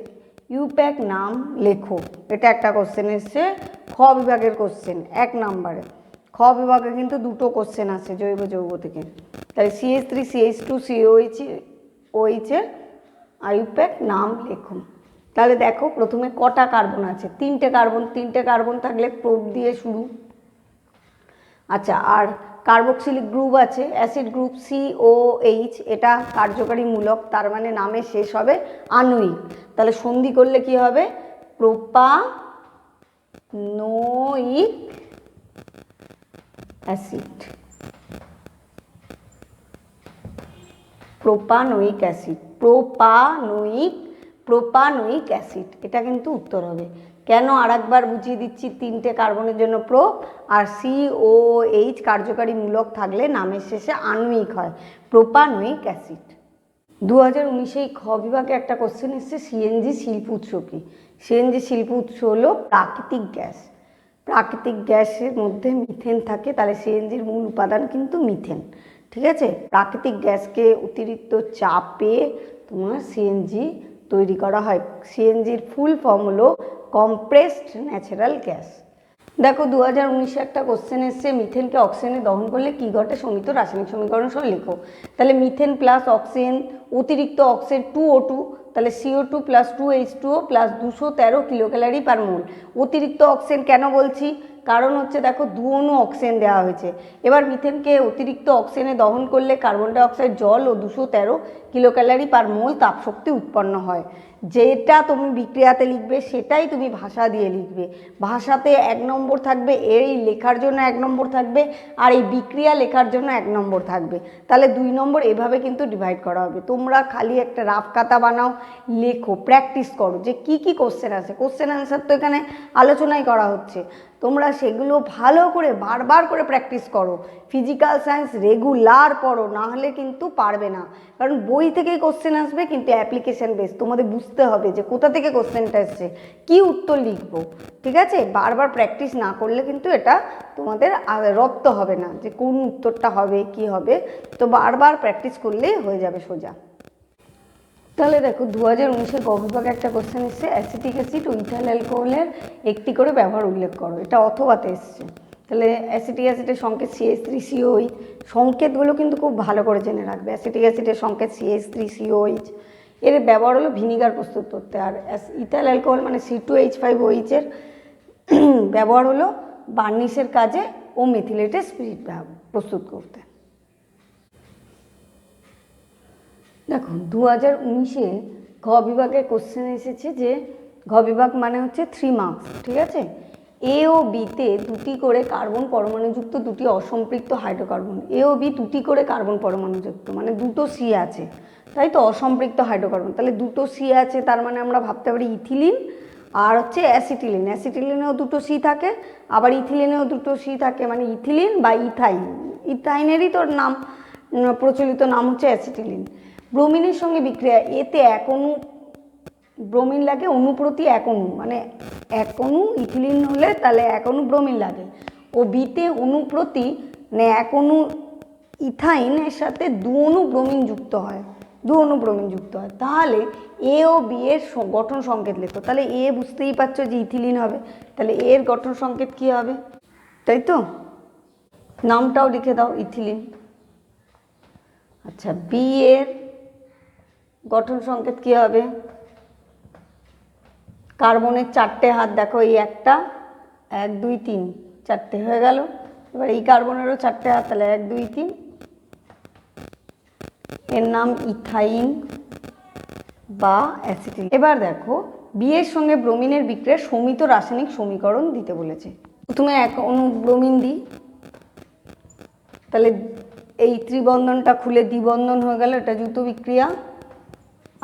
ইউপ্যাক নাম লেখো, এটা একটা কোশ্চেন এসছে খ বিভাগের কোশ্চেন 1 নম্বরে। খ বিভাগে কিন্তু দুটো কোশ্চেন আছে জৈব যৌগ থেকে। তাহলে CH3CH2COOH এর ইউপ্যাক নাম লেখো। তাহলে দেখো প্রথমে কটা কার্বন আছে, 3টে কার্বন। 3টে কার্বন থাকলে প্রোপ দিয়ে শুরু। আচ্ছা, আর কার্বক্সিলিক গ্রুপ আছে, অ্যাসিড গ্রুপ COH, এটা কার্যকারী মূলক, তার মানে নামে শেষ হবে আণবিক। তাহলে সন্ধি করলে কি হবে, propanoic acid. Propanoic acid, propanoic acid, এটা কিন্তু উত্তর হবে। কেন আর একবার বুঝিয়ে দিচ্ছি, 3টে কার্বনের জন্য প্রো, আর COOH কার্যকারী মূলক থাকলে নামের শেষে আণবিক হয়, প্রোপানোয়িক অ্যাসিড। 2019 খ বিভাগে একটা কোশ্চেন এসছে সিএনজি শিল্প উৎস কি। সিএনজি শিল্প উৎস হলো প্রাকৃতিক গ্যাস। প্রাকৃতিক গ্যাসের মধ্যে মিথেন থাকে, তাহলে সিএনজির মূল উপাদান কিন্তু মিথেন। ঠিক আছে, প্রাকৃতিক গ্যাসকে অতিরিক্ত চাপে তোমার সিএনজি তৈরি করা হয়। সিএনজির ফুল ফর্ম হলো কম্প্রেসড ন্যাচারাল গ্যাস। দেখো 2019 একটা কোশ্চেন এসছে মিথেনকে অক্সিজেনে দহন করলে কি ঘটে, সমীত রাসায়নিক সমীকরণ সহ লেখো। তাহলে মিথেন প্লাস অক্সিজেন অতিরিক্ত অক্সিজেন 2O2, তাহলে CO2 plus 2H2O plus 213 kilocalorie per mole. অতিরিক্ত অক্সিজেন কেন বলছি, কারণ হচ্ছে দেখো 2 অণু অক্সিজেন দেওয়া হয়েছে। এবার মিথেনকে অতিরিক্ত অক্সিজেনে দহন করলে কার্বন ডাইঅক্সাইড, জল ও 213 কিলোক্যালোরি পার মোল তাপশক্তি উৎপন্ন হয়। যেটা তুমি বিক্রিয়াতে লিখবে সেটাই তুমি ভাষা দিয়ে লিখবে। ভাষাতে 1 নম্বর থাকবে, এই লেখার জন্য 1 নম্বর থাকবে, আর এই বিক্রিয়া লেখার জন্য 1 নম্বর থাকবে। তাহলে 2 নম্বর এভাবে কিন্তু ডিভাইড করা হবে। তোমরা খালি একটা রাফ খাতা বানাও, লেখো, প্র্যাকটিস করো যে কি কি কোশ্চেন আছে। কোশ্চেন অ্যান্সার তো এখানে আলোচনাই করা হচ্ছে, তোমরা সেগুলো ভালো করে বারবার করে প্র্যাকটিস করো। ফিজিক্যাল সায়েন্স রেগুলার পড়ো, না হলে কিন্তু পারবে না। কারণ বই থেকেই কোশ্চেন আসবে, কিন্তু অ্যাপ্লিকেশন বেস, তোমাদের বুঝতে হবে যে কোথা থেকে কোশ্চেনটা এসছে, কী উত্তর লিখবো। ঠিক আছে, বারবার প্র্যাকটিস না করলে কিন্তু এটা তোমাদের রপ্ত হবে না যে কোন উত্তরটা হবে কি হবে। তো বারবার প্র্যাকটিস করলেই হয়ে যাবে সোজা। তাহলে দেখো 2019 গ বিভাগে একটা কোশ্চেন এসছে অ্যাসিটিক অ্যাসিড ও ইথাইল অ্যালকোহলের একটি করে ব্যবহার উল্লেখ করো। এটা অথবাতে এসছে। তাহলে অ্যাসিটিক অ্যাসিডের সংকেত CH3COOH, সংকেতগুলো কিন্তু খুব ভালো করে জেনে রাখবে। অ্যাসিটিক অ্যাসিডের সংকেত CH3COOH, এর ব্যবহার হলো ভিনিগার প্রস্তুত করতে। আর ইথাইল অ্যালকোহল মানে C2H5OH এর ব্যবহার হলো বার্নিশের কাজে ও মেথিলেটেড স্পিরিট প্রস্তুত করতে। দেখো 2019 ঘ বিভাগে কোশ্চেন এসেছে যে ঘ বিভাগ মানে হচ্ছে 3 মার্কস। ঠিক আছে, এ ও বিতে 2টি করে কার্বন পরমাণুযুক্ত 2টি অসম্পৃক্ত হাইড্রোকার্বন। এ ও বি 2টি করে কার্বন পরমাণুযুক্ত, মানে 2টো C আছে, তাই তো অসম্পৃক্ত হাইড্রোকার্বন। তাহলে 2টো C আছে, তার মানে আমরা ভাবতে পারি ইথিলিন আর হচ্ছে অ্যাসিটিলিন। অ্যাসিটিলিনেও 2টো C থাকে, আবার ইথিলিনেও 2টো C থাকে, মানে ইথিলিন বা ইথাইন। ইথাইনেরই তোর নাম, প্রচলিত নাম হচ্ছে অ্যাসিটিলিন। ব্রোমিনের সঙ্গে বিক্রিয়া, এতে 1 অণু ব্রোমিন লাগে, অণু প্রতি 1 অণু, মানে 1 অণু ইথিলিন হলে তাহলে 1 অণু ব্রোমিন লাগে। ও বিতে অণু প্রতি মানে 1 অণু ইথাইনের সাথে 2 অণু ব্রোমিন যুক্ত হয়, 2 অণু ব্রোমিন যুক্ত হয়। তাহলে এ ও বি এর গঠন সংকেত লেখো। তাহলে এ বুঝতেই পারছো যে ইথিলিন হবে, তাহলে এর গঠন সংকেত কী হবে, তাই তো নামটাও লিখে দাও ইথিলিন। আচ্ছা, বি এর গঠন সংকেত কী হবে, কার্বনের 4টে হাত দেখো, এই একটা, 1 2 3, 4টে হয়ে গেল। এবার এই কার্বনেরও 4টে হাত, তাহলে 1 2 3, এর নাম ইথাইন বা অ্যাসিটিল। এবার দেখো বি এর সঙ্গে ব্রোমিনের বিক্রিয়ার সমিত রাসায়নিক সমীকরণ দিতে বলেছে। প্রথমে 1 অণু ব্রোমিন দিই, তাহলে এই ত্রিবন্ধনটা খুলে দ্বিবন্ধন হয়ে গেল, এটা যৌথ বিক্রিয়া।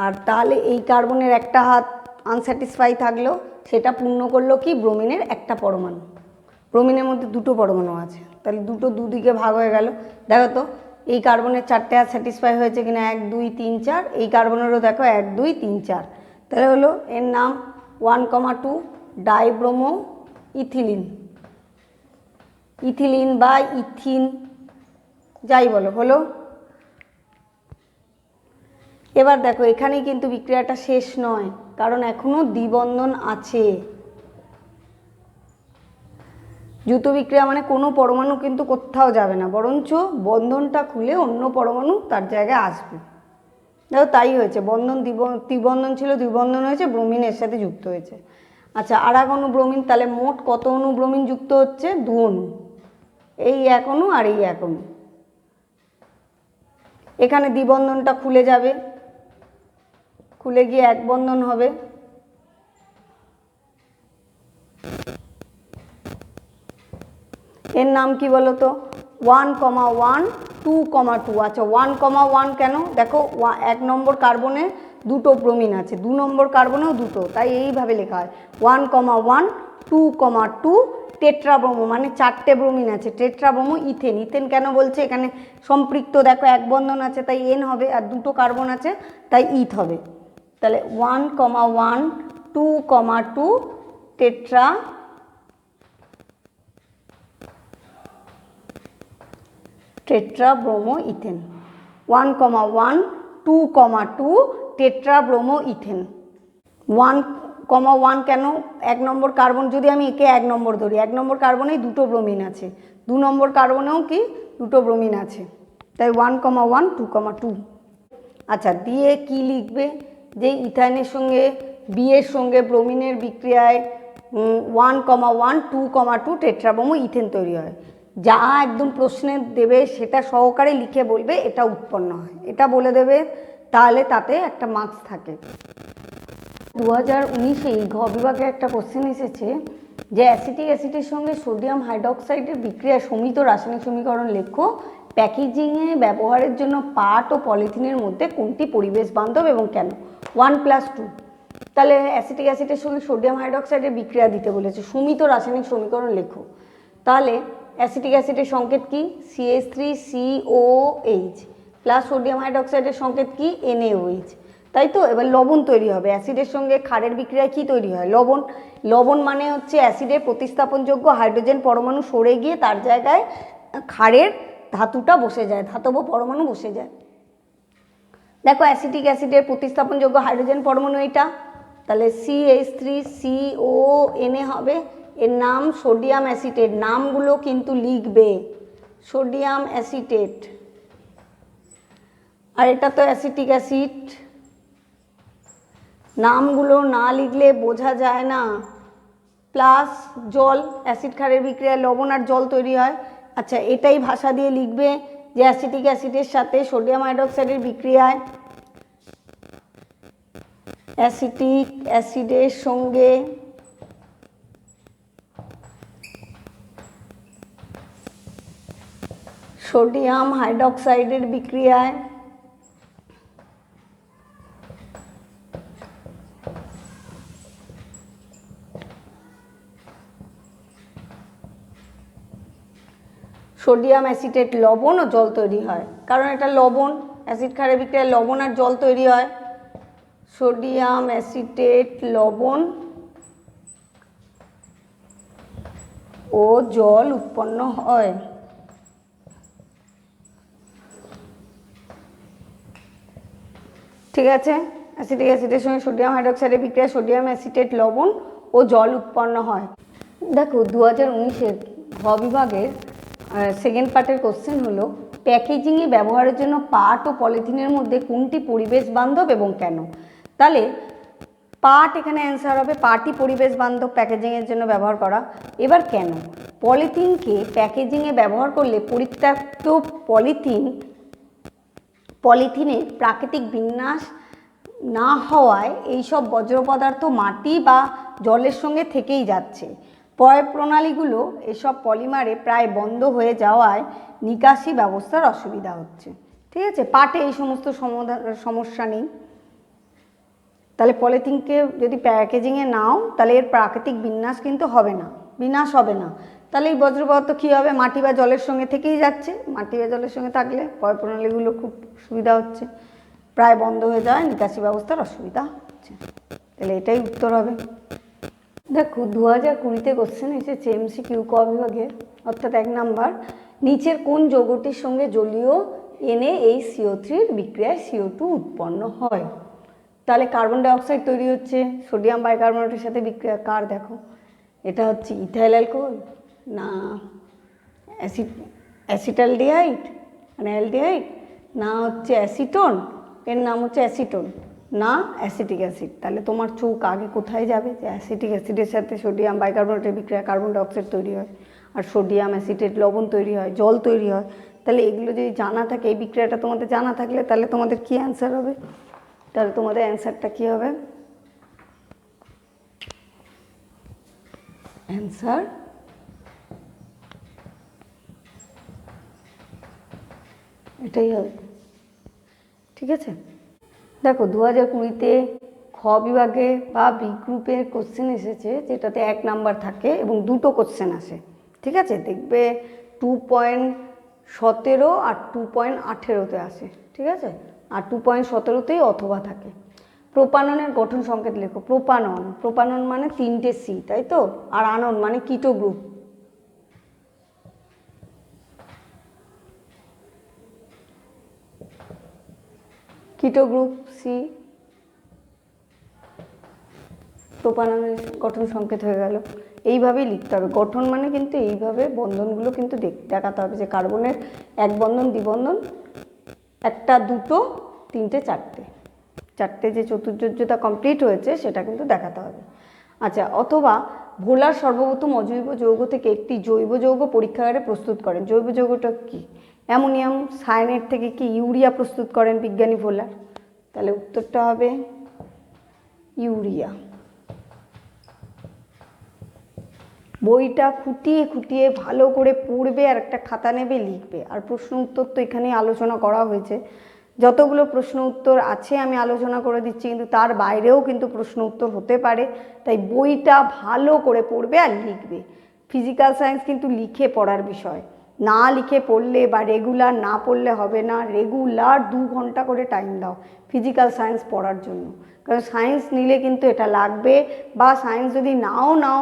আর তাহলে এই কার্বনের একটা হাত আনস্যাটিসফাই থাকলো, সেটা পূর্ণ করলো কি ব্রোমিনের একটা পরমাণু। ব্রোমিনের মধ্যে 2টো পরমাণু আছে, তাহলে 2টো দুদিকে ভাগ হয়ে গেল। দেখো তো এই কার্বনের 4টে হাত স্যাটিসফাই হয়েছে কিনা, 1 2 3 4, এই কার্বনেরও দেখো 1 2 3 4, তাহলে হলো এর নাম 1,2 ডাইব্রোমো ইথিলিন, ইথিলিন বা ইথিন যাই বলো, হলো। এবার দেখো এখানেই কিন্তু বিক্রিয়াটা শেষ নয়, কারণ এখনো দ্বিবন্ধন আছে। যৌথ বিক্রিয়া মানে কোনো পরমাণু কিন্তু কোথাও যাবে না, বরঞ্চ বন্ধনটা খুলে অন্য পরমাণু তার জায়গায় আসবে। দেখো তাই হয়েছে, বন্ধন ত্রিবন্ধন ছিল, দ্বিবন্ধন হয়েছে, ব্রোমিনের সাথে যুক্ত হয়েছে। আচ্ছা, আর 1 অণু ব্রোমিন, তাহলে মোট কত অণু ব্রোমিন যুক্ত হচ্ছে? 2 অণু, এই 1 অণু আর এই 1 অণু। এখানে দ্বিবন্ধনটা খুলে যাবে, খুলে গিয়ে 1 বন্ধন হবে। এর নাম কি বলো তো? 1,1 2,2। আচ্ছা 1,1 কেন? দেখো 1 নম্বর কার্বনে 2টো ব্রোমিন আছে, 2 নম্বর কার্বনেও 2টো, তাই এইভাবে লেখা হয় 1,1 2,2 টেট্রাব্রোমো, মানে 4টে ব্রোমিন আছে। টেট্রাব্রোমো ইথেন, ইথেন কেন বলছে? এখানে সম্পৃক্ত দেখো 1 বন্ধন আছে তাই এন হবে, আর 2টো কার্বন আছে তাই ইথ হবে। তাহলে 1,1 2,2 টেট্রাব্রোমো ইথেন, 1,1 2,2 টেট্রাব্রোমো ইথেন। 1,1 কেন? 1 নম্বর কার্বন, যদি আমি একে 1 নম্বর ধরি, 1 নম্বর কার্বনেই 2টো ব্রোমিন আছে, 2 নম্বর কার্বনেও কি 2টো ব্রোমিন আছে, তাই 1,1 2,2। আচ্ছা, দিয়ে কি লিখবে? যে ইথাইনের সঙ্গে বি এর সঙ্গে ব্রোমিনের বিক্রিয়ায় 1,1 2,2 টেট্রাব্রোমো ইথেন তৈরি হয়। যা একদম প্রশ্নে দেবে সেটা সহকারে লিখে বলবে এটা উৎপন্ন হয়, এটা বলে দেবে, তাহলে তাতে একটা মার্কস থাকে। 2019 ঘ বিভাগে একটা কোশ্চেন এসেছে যে অ্যাসিটিক অ্যাসিডের সঙ্গে সোডিয়াম হাইড্রক্সাইডের বিক্রিয়া সমিত রাসায়নিক সমীকরণ লেখো, প্যাকেজিংয়ে ব্যবহারের জন্য পাট ও পলিথিনের মধ্যে কোনটি পরিবেশ বান্ধব এবং কেন? 1+2। তাহলে অ্যাসিটিক অ্যাসিডের সঙ্গে সোডিয়াম হাইড্রক্সাইডের বিক্রিয়া দিতে বলেছে, সমিত রাসায়নিক সমীকরণ লেখো। তাহলে অ্যাসিটিক অ্যাসিডের সংকেত কি? CH3COH প্লাস সোডিয়াম হাইড্রক্সাইডের সংকেত কি? NaOH, তাই তো। এবার লবণ তৈরি হবে, অ্যাসিডের সঙ্গে ক্ষারের বিক্রিয়ায় কি তৈরি হয়? লবণ। লবণ মানে হচ্ছে অ্যাসিডের প্রতিস্থাপনযোগ্য হাইড্রোজেন পরমাণু সরে গিয়ে তার জায়গায় ক্ষারের ধাতুটা বসে যায়, ধাতব পরমাণু বসে যায়। দেখো অ্যাসিটিক অ্যাসিডের প্রতিস্থাপনযোগ্য হাইড্রোজেন পরমাণু এটা, তাহলে CH3CONa হবে। এর নাম সোডিয়াম অ্যাসিটেট, নামগুলো কিন্তু লিখবে, সোডিয়াম অ্যাসিটেট। আর এটা তো অ্যাসিটিক অ্যাসিড, নামগুলো না লিখলে বোঝা যায় না। প্লাস জল, অ্যাসিড ক্ষারের বিক্রিয়ায় লবণ আর জল তৈরি হয়। আচ্ছা, এটাই ভাষা দিয়ে লিখবে যে অ্যাসিটিক অ্যাসিডের সাথে সোডিয়াম হাইড্রক্সাইডের বিক্রিয়ায় অ্যাসিটিক অ্যাসিডের সঙ্গে সোডিয়াম হাইড্রক্সাইডের বিক্রিয়ায় সোডিয়াম অ্যাসিটেট লবণ ও জল তৈরি হয়, কারণ এটা লবণ, অ্যাসিড ক্ষারের বিক্রিয়ায় লবণ আর জল তৈরি হয়। সোডিয়াম অ্যাসিটেট লবণ ও জল উৎপন্ন হয়। ঠিক আছে, অ্যাসিটিক অ্যাসিডের সঙ্গে সোডিয়াম হাইড্রক্সাইডের বিক্রিয়ায় সোডিয়াম অ্যাসিটেট লবণ ও জল উৎপন্ন হয়। দেখো 2019 ঘ বিভাগের সেকেন্ড পার্টের কোশ্চেন হলো প্যাকেজিংয়ে ব্যবহারের জন্য পাট ও পলিথিনের মধ্যে কোনটি পরিবেশ বান্ধব এবং কেন? তাহলে পাট এখানে অ্যান্সার হবে। পাটই পরিবেশ বান্ধব প্যাকেজিংয়ের জন্য ব্যবহার করা। এবার কেন পলিথিনকে প্যাকেজিংয়ে ব্যবহার করলে পরিত্যক্ত পলিথিনের প্রাকৃতিক বিন্যাস না হওয়ায় এইসব বজ্র পদার্থ মাটি বা জলের সঙ্গে থেকেই যাচ্ছে। প্রয়োগ প্রণালীগুলো এসব পলিমারে প্রায় বন্ধ হয়ে যাওয়ায় নিকাশি ব্যবস্থার অসুবিধা হচ্ছে। ঠিক আছে, পাটে এই সমস্ত সমস্যা নেই। তাহলে পলিথিনকে যদি প্যাকেজিংয়ে নাও তাহলে এর প্রাকৃতিক বিন্যাস কিন্তু হবে না, বিনাশ হবে না। তাহলে এই বজ্র পদার্থ কী হবে, মাটি বা জলের সঙ্গে থেকেই যাচ্ছে। মাটি বা জলের সঙ্গে থাকলে প্রয়োগ প্রণালীগুলো খুব সুবিধা হচ্ছে, প্রায় বন্ধ হয়ে যায়, নিকাশি ব্যবস্থার অসুবিধা হচ্ছে। তাহলে এটাই উত্তর হবে। দেখো 2020-তে কোশ্চেন এসেছে MCQ ক বিভাগে, অর্থাৎ 1 নাম্বার, নিচের কোন যৌগটির সঙ্গে জলীয় NaHCO3 বিক্রিয়ায় CO2 উৎপন্ন হয়? তাহলে কার্বন ডাইঅক্সাইড তৈরি হচ্ছে সোডিয়াম বাইকার্বনেটের সাথে বিক্রিয়া কার, দেখো এটা হচ্ছে ইথাইল অ্যালকোহল না অ্যাসিটালডিহাইড মানে অ্যালডিহাইড, না হচ্ছে অ্যাসিটোন, এর নাম হচ্ছে অ্যাসিটোন, না অ্যাসিটিক অ্যাসিড। তাহলে তোমার চোখ আগে কোথায় যাবে, যে অ্যাসিটিক অ্যাসিডের সাথে সোডিয়াম বাইকার্বনেটের বিক্রিয়া কার্বন ডাইঅক্সাইড তৈরি হয়, আর সোডিয়াম অ্যাসিটেট লবণ তৈরি হয়, জল তৈরি হয়। তাহলে এগুলো যদি জানা থাকে, এই বিক্রিয়াটা তোমাদের জানা থাকলে তাহলে তোমাদের কী অ্যান্সার হবে? তাহলে তোমাদের অ্যান্সারটা কী হবে? অ্যান্সার এটাই হবে। ঠিক আছে, দেখো 2020-তে খ বিভাগে বা বি গ্রুপের কোশ্চেন এসেছে যেটাতে 1 নাম্বার থাকে এবং 2টো কোশ্চেন আসে। ঠিক আছে, দেখবে 2.17 আর 2.18-তে আসে। ঠিক আছে, আর 2.17-তেই অথবা থাকে। প্রোপাননের গঠন সংকেত লেখো। প্রোপানন মানে 3টে C, তাই তো, আর আনন মানে কিটো গ্রুপ। কিটো গ্রুপ সি, প্রোপাননের গঠন সংকেত হয়ে গেল। এইভাবেই লিখতে হবে। গঠন মানে কিন্তু এইভাবে বন্ধনগুলো কিন্তু দেখাতে হবে, যে কার্বনের 1 বন্ধন দ্বিবন্ধন, 1টা 2টো 3টে 4টে যে চতুর্যোজ্যতা কমপ্লিট হয়েছে সেটা কিন্তু দেখাতে হবে। আচ্ছা, অথবা ভোলার সর্বপ্রথম অজৈব যৌগ থেকে একটি জৈব যৌগ পরীক্ষাগারে প্রস্তুত করেন। জৈব যৌগটা কি? অ্যামোনিয়াম সায়ানেট থেকে কি ইউরিয়া প্রস্তুত করেন বিজ্ঞানী ভোলার? তাহলে উত্তরটা হবে ইউরিয়া। বইটা খুঁটিয়ে খুঁটিয়ে ভালো করে পড়বে, আর একটা খাতা নেবে, লিখবে। আর প্রশ্ন উত্তর তো এখানেই আলোচনা করা হয়েছে, যতগুলো প্রশ্ন উত্তর আছে আমি আলোচনা করে দিচ্ছি, কিন্তু তার বাইরেও কিন্তু প্রশ্ন উত্তর হতে পারে। তাই বইটা ভালো করে পড়বে আর লিখবে। ফিজিক্যাল সায়েন্স কিন্তু লিখে পড়ার বিষয়, না লিখে পড়লে বা রেগুলার না পড়লে হবে না। রেগুলার 2 ঘন্টা করে টাইম দাও ফিজিক্যাল সায়েন্স পড়ার জন্য, কারণ সায়েন্স নিলে কিন্তু এটা লাগবে। বা সায়েন্স যদি নাও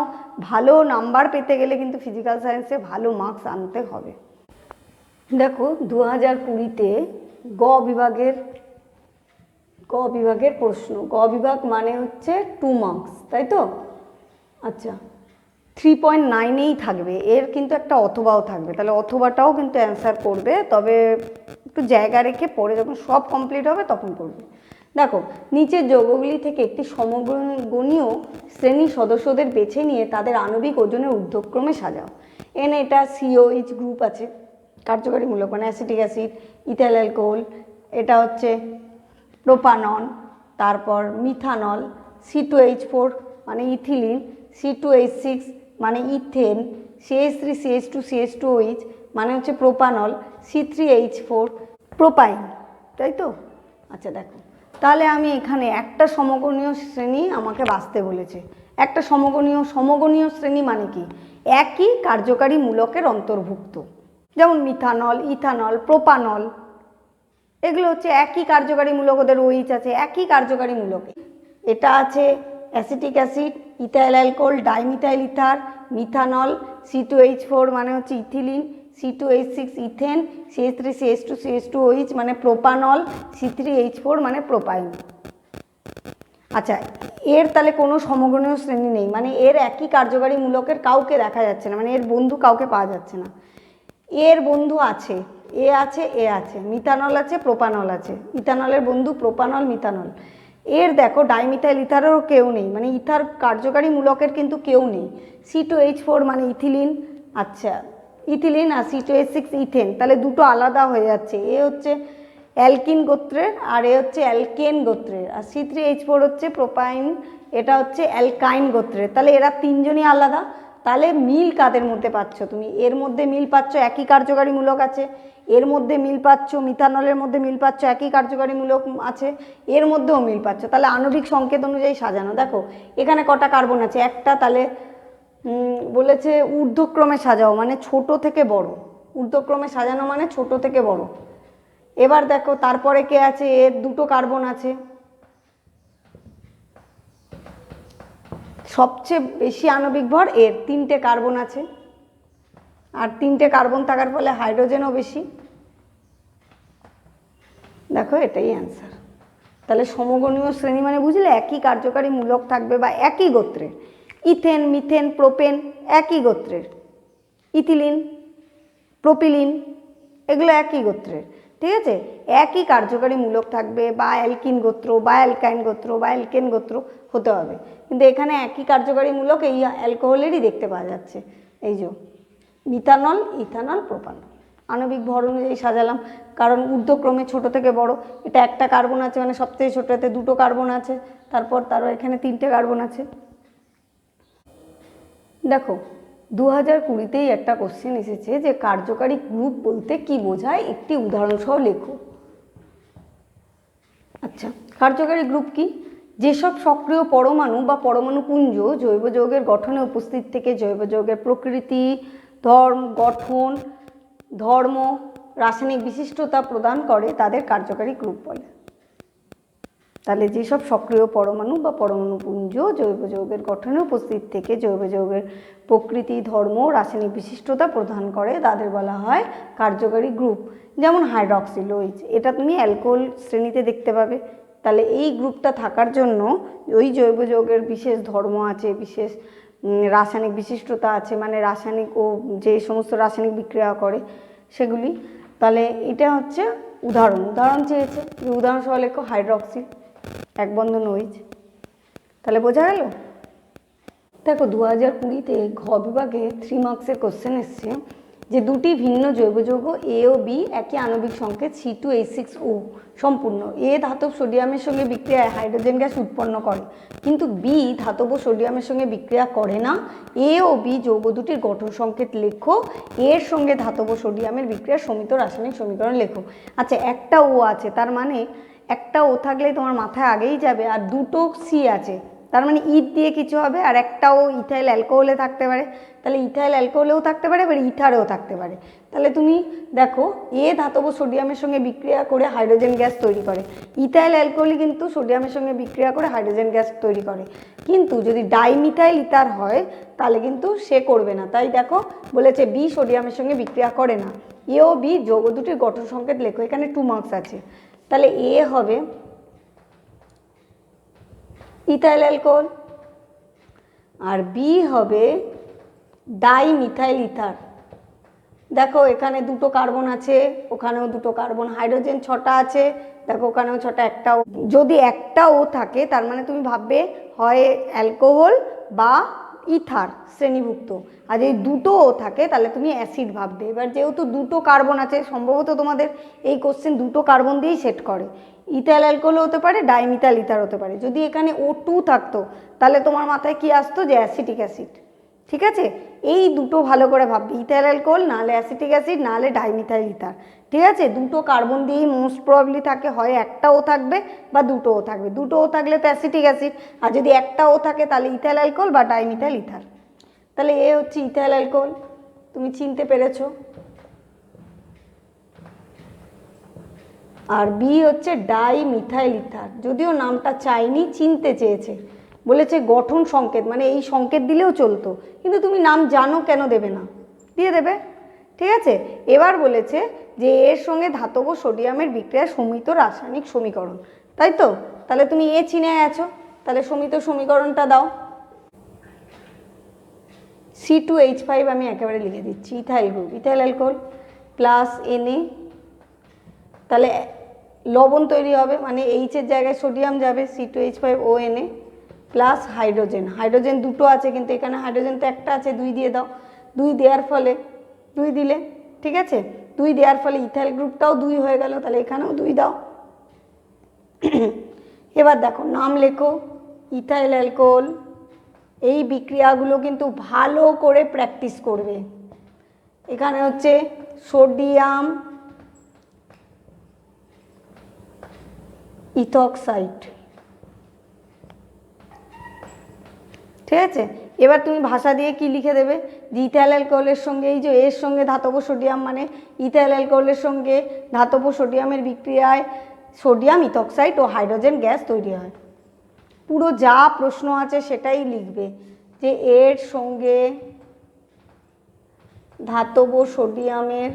ভালো নাম্বার পেতে গেলে কিন্তু ফিজিক্যাল সায়েন্সে ভালো মার্কস আনতে হবে। দেখো 2020-তে গ বিভাগের প্রশ্ন। গ বিভাগ মানে হচ্ছে 2 মার্কস, তাই তো? আচ্ছা, 3.9-এই থাকবে, এর কিন্তু একটা অথবাও থাকবে। তাহলে অথবাটাও কিন্তু অ্যান্সার করবে, তবে একটু জায়গা রেখে পরে যখন সব কমপ্লিট হবে তখন করবে। দেখো, নিচের যৌগগুলি থেকে একটি সমগণীয় শ্রেণীর সদস্যদের বেছে নিয়ে তাদের আণবিক ওজনের ঊর্ধ্বক্রমে সাজাও। এখানে এটা COH গ্রুপ আছে, কার্যকারীমূলক মানে অ্যাসিটিক অ্যাসিড, ইথাইল অ্যালকোহল, এটা হচ্ছে প্রোপানন, তারপর মিথানল, C2H4 মানে ইথিলিন, C2H6 মানে ইথেন, CH3CH2CH2OH মানে হচ্ছে প্রোপানল, C3H4 প্রোপাইন, তাই তো? আচ্ছা দেখো, তাহলে আমি এখানে একটা সমগণীয় শ্রেণী আমাকে বাছতে বলেছে। একটা সমগণীয় শ্রেণী মানে কি? একই কার্যকারী মূলকের অন্তর্ভুক্ত, যেমন মিথানল, ইথানল, প্রোপানল, এগুলো হচ্ছে একই কার্যকারী মূলক, ওদের OH আছে, একই কার্যকারী মূলক। এটা আছে acetic acid, ethyl alcohol, dimethyl ether, methanol, C2H4 মানে হচ্ছে ইথিলিন, C2H6 ইথেন, CH3CH2CH2OH মানে প্রোপানল, C3H4 মানে প্রোপাইন। আচ্ছা, এর তাহলে কোনো সমগণীয় শ্রেণী নেই, মানে এর একই কার্যকারী মূলকের কাউকে দেখা যাচ্ছে না, মানে এর বন্ধু কাউকে পাওয়া যাচ্ছে না। এর বন্ধু আছে, এ আছে, মিথানল আছে, প্রোপানল আছে। ইথানলের বন্ধু প্রোপানল, মিথানল। এর দেখো ডাইমিথাইল ইথারেরও কেউ নেই, মানে ইথার কার্যকারী মূলকের কিন্তু কেউ নেই। C2H4 মানে ইথিলিন, আচ্ছা ইথিলিন, আর C2H6 ইথেন, তাহলে দুটো আলাদা হয়ে যাচ্ছে। এ হচ্ছে অ্যালকিন গোত্রের আর এ হচ্ছে অ্যালকেন গোত্রের, আর C3H4 হচ্ছে প্রোপাইন, এটা হচ্ছে অ্যালকাইন গোত্রের। তাহলে এরা তিনজনই আলাদা। তাহলে মিল কাদের মধ্যে পাচ্ছ তুমি? এর মধ্যে মিল পাচ্ছ, একই কার্যকারী মূলক আছে। এর মধ্যে মিল পাচ্ছ, মিথানলের মধ্যে মিল পাচ্ছ, একই কার্যকারী মূলক আছে। এর মধ্যেও মিল পাচ্ছ। তাহলে আণবিক সংকেত অনুযায়ী সাজানো। দেখো এখানে কটা কার্বন আছে? একটা। তাহলে বলেছে ঊর্ধ্বক্রমে সাজাও, মানে ছোট থেকে বড়। ঊর্ধ্বক্রমে সাজানো মানে ছোট থেকে বড়। এবার দেখো তারপরে কে আছে? এর দুটো কার্বন আছে। সবচেয়ে বেশি আণবিক ভর এর, 3টে কার্বন আছে, আর 3টে কার্বন থাকার ফলে হাইড্রোজেনও বেশি। দেখো এটাই অ্যান্সার। তাহলে সমগণীয় শ্রেণী মানে বুঝলে একই কার্যকারী মূলক থাকবে বা একই গোত্রের। ইথেন, মিথেন, প্রোপেন একই গোত্রের। ইথিলিন, প্রোপিলিন এগুলো একই গোত্রের, ঠিক আছে? একই কার্যকারী মূলক থাকবে, বা অ্যালকিন গোত্র বা অ্যালকাইন গোত্র বা অ্যালকেন গোত্র হতে হবে। কিন্তু এখানে একই কার্যকারী মূলক এই অ্যালকোহলেরই দেখতে পাওয়া যাচ্ছে। এই যে মিথানল, ইথানল, প্রোপানল। আণবিক ভর অনুযায়ী সাজালাম, কারণ ঊর্ধ্বক্রমে ছোট থেকে বড়। এটা একটা কার্বন আছে মানে সবচেয়ে ছোট, এতে দুটো কার্বন আছে, তারপর তারও এখানে 3টে কার্বন আছে। দেখো 2020তেই একটা কোশ্চেন এসেছে যে কার্যকারী গ্রুপ বলতে কি বোঝায়, একটি উদাহরণ সহ লেখো। আচ্ছা, কার্যকারী গ্রুপ কি? যেসব সক্রিয় পরমাণু বা পরমাণু পুঞ্জ জৈব যৌগের গঠনে উপস্থিত থেকে জৈব যৌগের প্রকৃতি, গঠন, ধর্ম, রাসায়নিক বিশিষ্টতা প্রদান করে তাদের কার্যকারী গ্রুপ বলে। তাহলে যেসব সক্রিয় পরমাণু বা পরমাণু পুঞ্জ জৈব যৌগের গঠনে উপস্থিত থেকে জৈব যৌগের প্রকৃতি, ধর্ম, রাসায়নিক বিশিষ্টতা প্রদান করে তাদের বলা হয় কার্যকারী গ্রুপ। যেমন হাইড্রক্সিল OH, এটা তুমি অ্যালকোহল শ্রেণীতে দেখতে পাবে। তাহলে এই গ্রুপটা থাকার জন্য ওই জৈব যৌগের বিশেষ ধর্ম আছে, বিশেষ রাসায়নিক বিশিষ্টতা আছে, মানে রাসায়নিক ও যে সমস্ত রাসায়নিক বিক্রিয়া করে সেগুলি। তাহলে এটা হচ্ছে উদাহরণ চেয়েছে, যে উদাহরণ সহ লেখো হাইড্রক্সিল, এক বন্ধন OH। তাহলে বোঝা গেল? দেখো 2020তে ঘ বিভাগে 3 মার্কসের কোশ্চেন এসছে যে দুটি ভিন্ন জৈব যৌগ A ও B একই আণবিক সংকেত C2H6O সম্পূর্ণ। A ধাতব সোডিয়ামের সঙ্গে বিক্রিয়ায় হাইড্রোজেন গ্যাস উৎপন্ন করে, কিন্তু B ধাতব সোডিয়ামের সঙ্গে বিক্রিয়া করে না। A ও B যৌগ দুটির গঠন সংকেত লেখো। এর সঙ্গে ধাতব সোডিয়ামের বিক্রিয়ার সমিত রাসায়নিক সমীকরণ লেখো। আচ্ছা, একটা O আছে, তার মানে একটা O থাকলেই তোমার মাথায় আগেই যাবে, আর দুটো C আছে, তার মানে ইথ দিয়ে কিছু হবে, আর একটাও ইথাইল অ্যালকোহলে থাকতে পারে। তাহলে ইথাইল অ্যালকোহলেও থাকতে পারে, এবার ইথারেও থাকতে পারে। তাহলে তুমি দেখো এ ধাতব সোডিয়ামের সঙ্গে বিক্রিয়া করে হাইড্রোজেন গ্যাস তৈরি করে। ইথাইল অ্যালকোহলই কিন্তু সোডিয়ামের সঙ্গে বিক্রিয়া করে হাইড্রোজেন গ্যাস তৈরি করে, কিন্তু যদি ডাইমিথাইল ইথার হয় তাহলে কিন্তু সে করবে না। তাই দেখো বলেছে বি সোডিয়ামের সঙ্গে বিক্রিয়া করে না। এ ও বি যৌগ দুটির গঠন সংকেত লেখো। এখানে 2 মার্কস আছে। তাহলে এ হবে ইথাইল অ্যালকোহল, আর বি হবে ডাইমিথাইল ইথার। দেখো এখানে দুটো কার্বন আছে, ওখানেও দুটো কার্বন, হাইড্রোজেন 6টা আছে, দেখো ওখানেও 6টা, একটাও। যদি একটাও থাকে তার মানে তুমি ভাববে হয় অ্যালকোহল বা ইথার শ্রেণীভুক্ত, আর যদি দুটো থাকে তাহলে তুমি অ্যাসিড ভাববে। এবার যেহেতু দুটো কার্বন আছে, সম্ভবত তোমাদের এই কোশ্চেন দুটো কার্বন দিয়েই সেট করে। ইথাইল অ্যালকোহল হতে পারে, ডাইমিথাইল ইথার হতে পারে। যদি এখানে O2 থাকতো তাহলে তোমার মাথায় কি আসতো? যে অ্যাসিটিক অ্যাসিড। ঠিক আছে, এই দুটো ভালো করে ভাববে, ইথাইল অ্যালকোহল নাহলে অ্যাসিটিক অ্যাসিড নাহলে ডাইমিথাইল ইথার। ঠিক আছে, দুটো কার্বন দিয়েই মোস্ট প্রবাবলি থাকে, হয় একটাও থাকবে বা দুটোও থাকবে। দুটোও থাকলে তো অ্যাসিটিক অ্যাসিড, আর যদি একটাও থাকে তাহলে ইথাইল অ্যালকোহল বা ডাইমিথাইল ইথার। তাহলে এ হচ্ছে ইথাইল অ্যালকোহল, তুমি চিনতে পেরেছো। আর বি হচ্ছে ডাইমিথাইল ইথার, যদিও নামটা চাইনি, চিনতে চেয়েছে, বলেছে গঠন সংকেত, মানে এই সংকেত দিলেও চলতো, কিন্তু তুমি নাম জানো কেন দেবে না, দিয়ে দেবে। ঠিক আছে, এবার বলেছে যে এর সঙ্গে ধাতব সোডিয়ামের বিক্রিয়া সমিত রাসায়নিক সমীকরণ, তাই তো? তাহলে তুমি এ চিনে গেছো, তাহলে সমিত সমীকরণটা দাও। C2H5 আমি একেবারে লিখে দিচ্ছি, ethyl group, ethyl alcohol plus Na, তাহলে লবণ তৈরি হবে, মানে এইচের জায়গায় সোডিয়াম যাবে, C2H5ONA প্লাস হাইড্রোজেন। হাইড্রোজেন দুটো আছে কিন্তু এখানে হাইড্রোজেন তো একটা আছে, 2 দিয়ে দাও। 2 দেওয়ার ফলে 2 দিলে, ঠিক আছে, 2 দেওয়ার ফলে ইথাইল গ্রুপটাও 2 হয়ে গেল, তাহলে এখানেও 2 দাও। এবার দেখো নাম লেখো, ইথাইল অ্যালকোহল। এই বিক্রিয়াগুলো কিন্তু ভালো করে প্র্যাকটিস করবে। এখানে হচ্ছে সোডিয়াম ইথক্সাইড, ঠিক আছে। এবার তুমি ভাষা দিয়ে কি লিখে দেবে, যে ইথাইল অ্যালকোহলের সঙ্গে এই যে এর সঙ্গে ধাতব সোডিয়াম, মানে ইথাইল অ্যালকোহলের সঙ্গে ধাতব সোডিয়ামের বিক্রিয়ায় সোডিয়াম ইথক্সাইড ও হাইড্রোজেন গ্যাস তৈরি হয়। পুরো যা প্রশ্ন আছে সেটাই লিখবে, যে এর সঙ্গে ধাতব সোডিয়ামের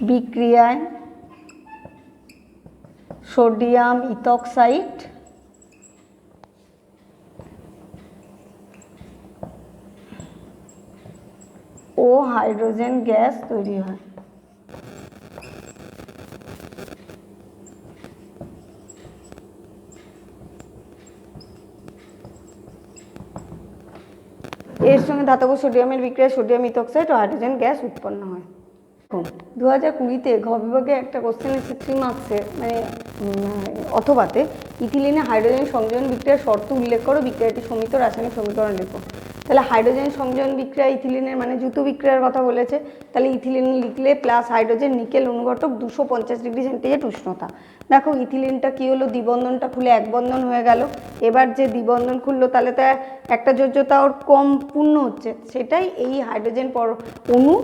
বিক্রিয়ায় সোডিয়াম ইথক্সাইড ও হাইড্রোজেন গ্যাস তৈরি হয়। এর সঙ্গে ধাতব সোডিয়ামের বিক্রিয়ায় সোডিয়াম ইথক্সাইড ও হাইড্রোজেন গ্যাস উৎপন্ন হয়। 2020-তে ঘ বিভাগে একটা কোশ্চেন এসেছে 3 মার্কসের, মানে অথবাতে ইথিলিনে হাইড্রোজেন সংযোজন বিক্রিয়ার শর্ত উল্লেখ করো, বিক্রিয়াটি সমিত রাসায়নিক সমীকরণ লেখো। তাহলে হাইড্রোজেন সংযোজন বিক্রিয়া ইথিলিনের মানে যৌথ বিক্রিয়ার কথা বলেছে, তাহলে ইথিলিন লিখলে প্লাস হাইড্রোজেন নিকেল অনুঘটক 250 ডিগ্রি সেন্টিগ্রেড উষ্ণতা। দেখো ইথিলিনটা কি হলো, দ্বিবন্ধনটা খুলে এক বন্ধন হয়ে গেল। এবার যে দ্বিবন্ধন খুললো তাহলে তো একটা যোজ্যতা ওর কম পূর্ণ হচ্ছে, সেটাই এই হাইড্রোজেন অণু,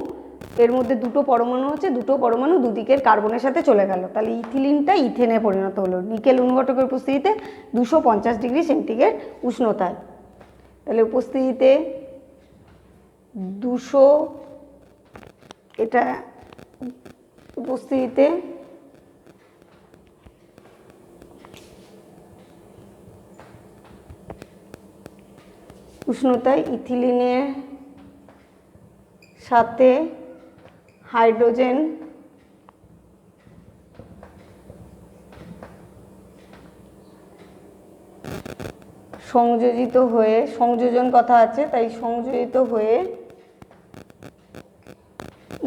এর মধ্যে দুটো পরমাণু আছে, দুটো পরমাণু দুদিকের কার্বনের সাথে চলে গেল, তাহলে ইথিলিনটা ইথেনে পরিণত হলো নিকেল অনুঘটকের উপস্থিতিতে 250 ডিগ্রি সেন্টিগ্রেড উষ্ণতায়। তাহলে উপস্থিতিতে 200, এটা উপস্থিতিতে উষ্ণতায় ইথিলিনের সাথে হাইড্রোজেন সংযোজিত হয়ে, সংযোজন কথা আছে তাই সংযোজিত হয়ে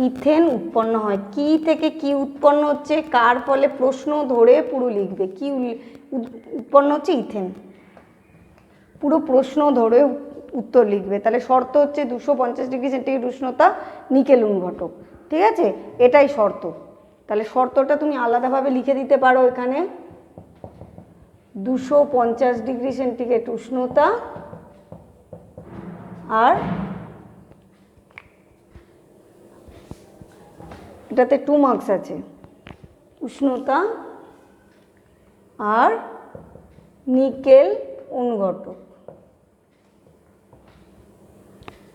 ইথেন উৎপন্ন হয়। কি থেকে কি উৎপন্ন হচ্ছে, কার ফলে, প্রশ্ন ধরে পুরো লিখবে। কি উৎপন্ন হচ্ছে, ইথেন, পুরো প্রশ্ন ধরে উত্তর লিখবে। তাহলে শর্ত হচ্ছে 250 ডিগ্রি সেন্টিগ্রেড উষ্ণতা নিকেল অনুঘটক, ঠিক আছে, এটাই শর্ত। তাহলে শর্তটা তুমি আলাদাভাবে লিখে দিতে পারো, এখানে 250 ডিগ্রি সেন্টিগ্রেড উষ্ণতা আর এটাতে 2 মার্কস আছে, উষ্ণতা আর নিকেল অনুঘটক,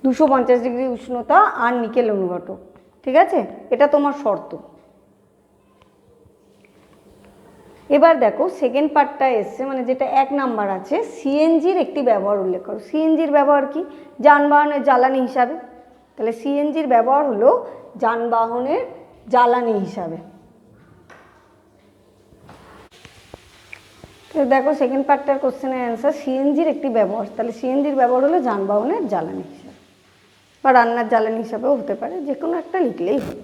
250 ডিগ্রি উষ্ণতা আর নিকেল অনুঘটক, ঠিক আছে, এটা তোমার শর্ত। এবার দেখো সেকেন্ড পার্টটা এসছে, মানে যেটা 1 নাম্বার আছে, সিএনজির একটি ব্যবহার উল্লেখ করো। সিএনজির ব্যবহার কি, যানবাহনের জ্বালানি হিসাবে। তাহলে সিএনজির ব্যবহার হলো যানবাহনের জ্বালানি হিসাবে। তো দেখো সেকেন্ড পার্টটার কোশ্চেনের অ্যান্সার, সিএনজির একটি ব্যবহার। তাহলে সিএনজির ব্যবহার হলো যানবাহনের জ্বালানি হিসাবে বা রান্নার জ্বালানি হিসাবেও হতে পারে, যে কোনো একটা লিখলেই হবে।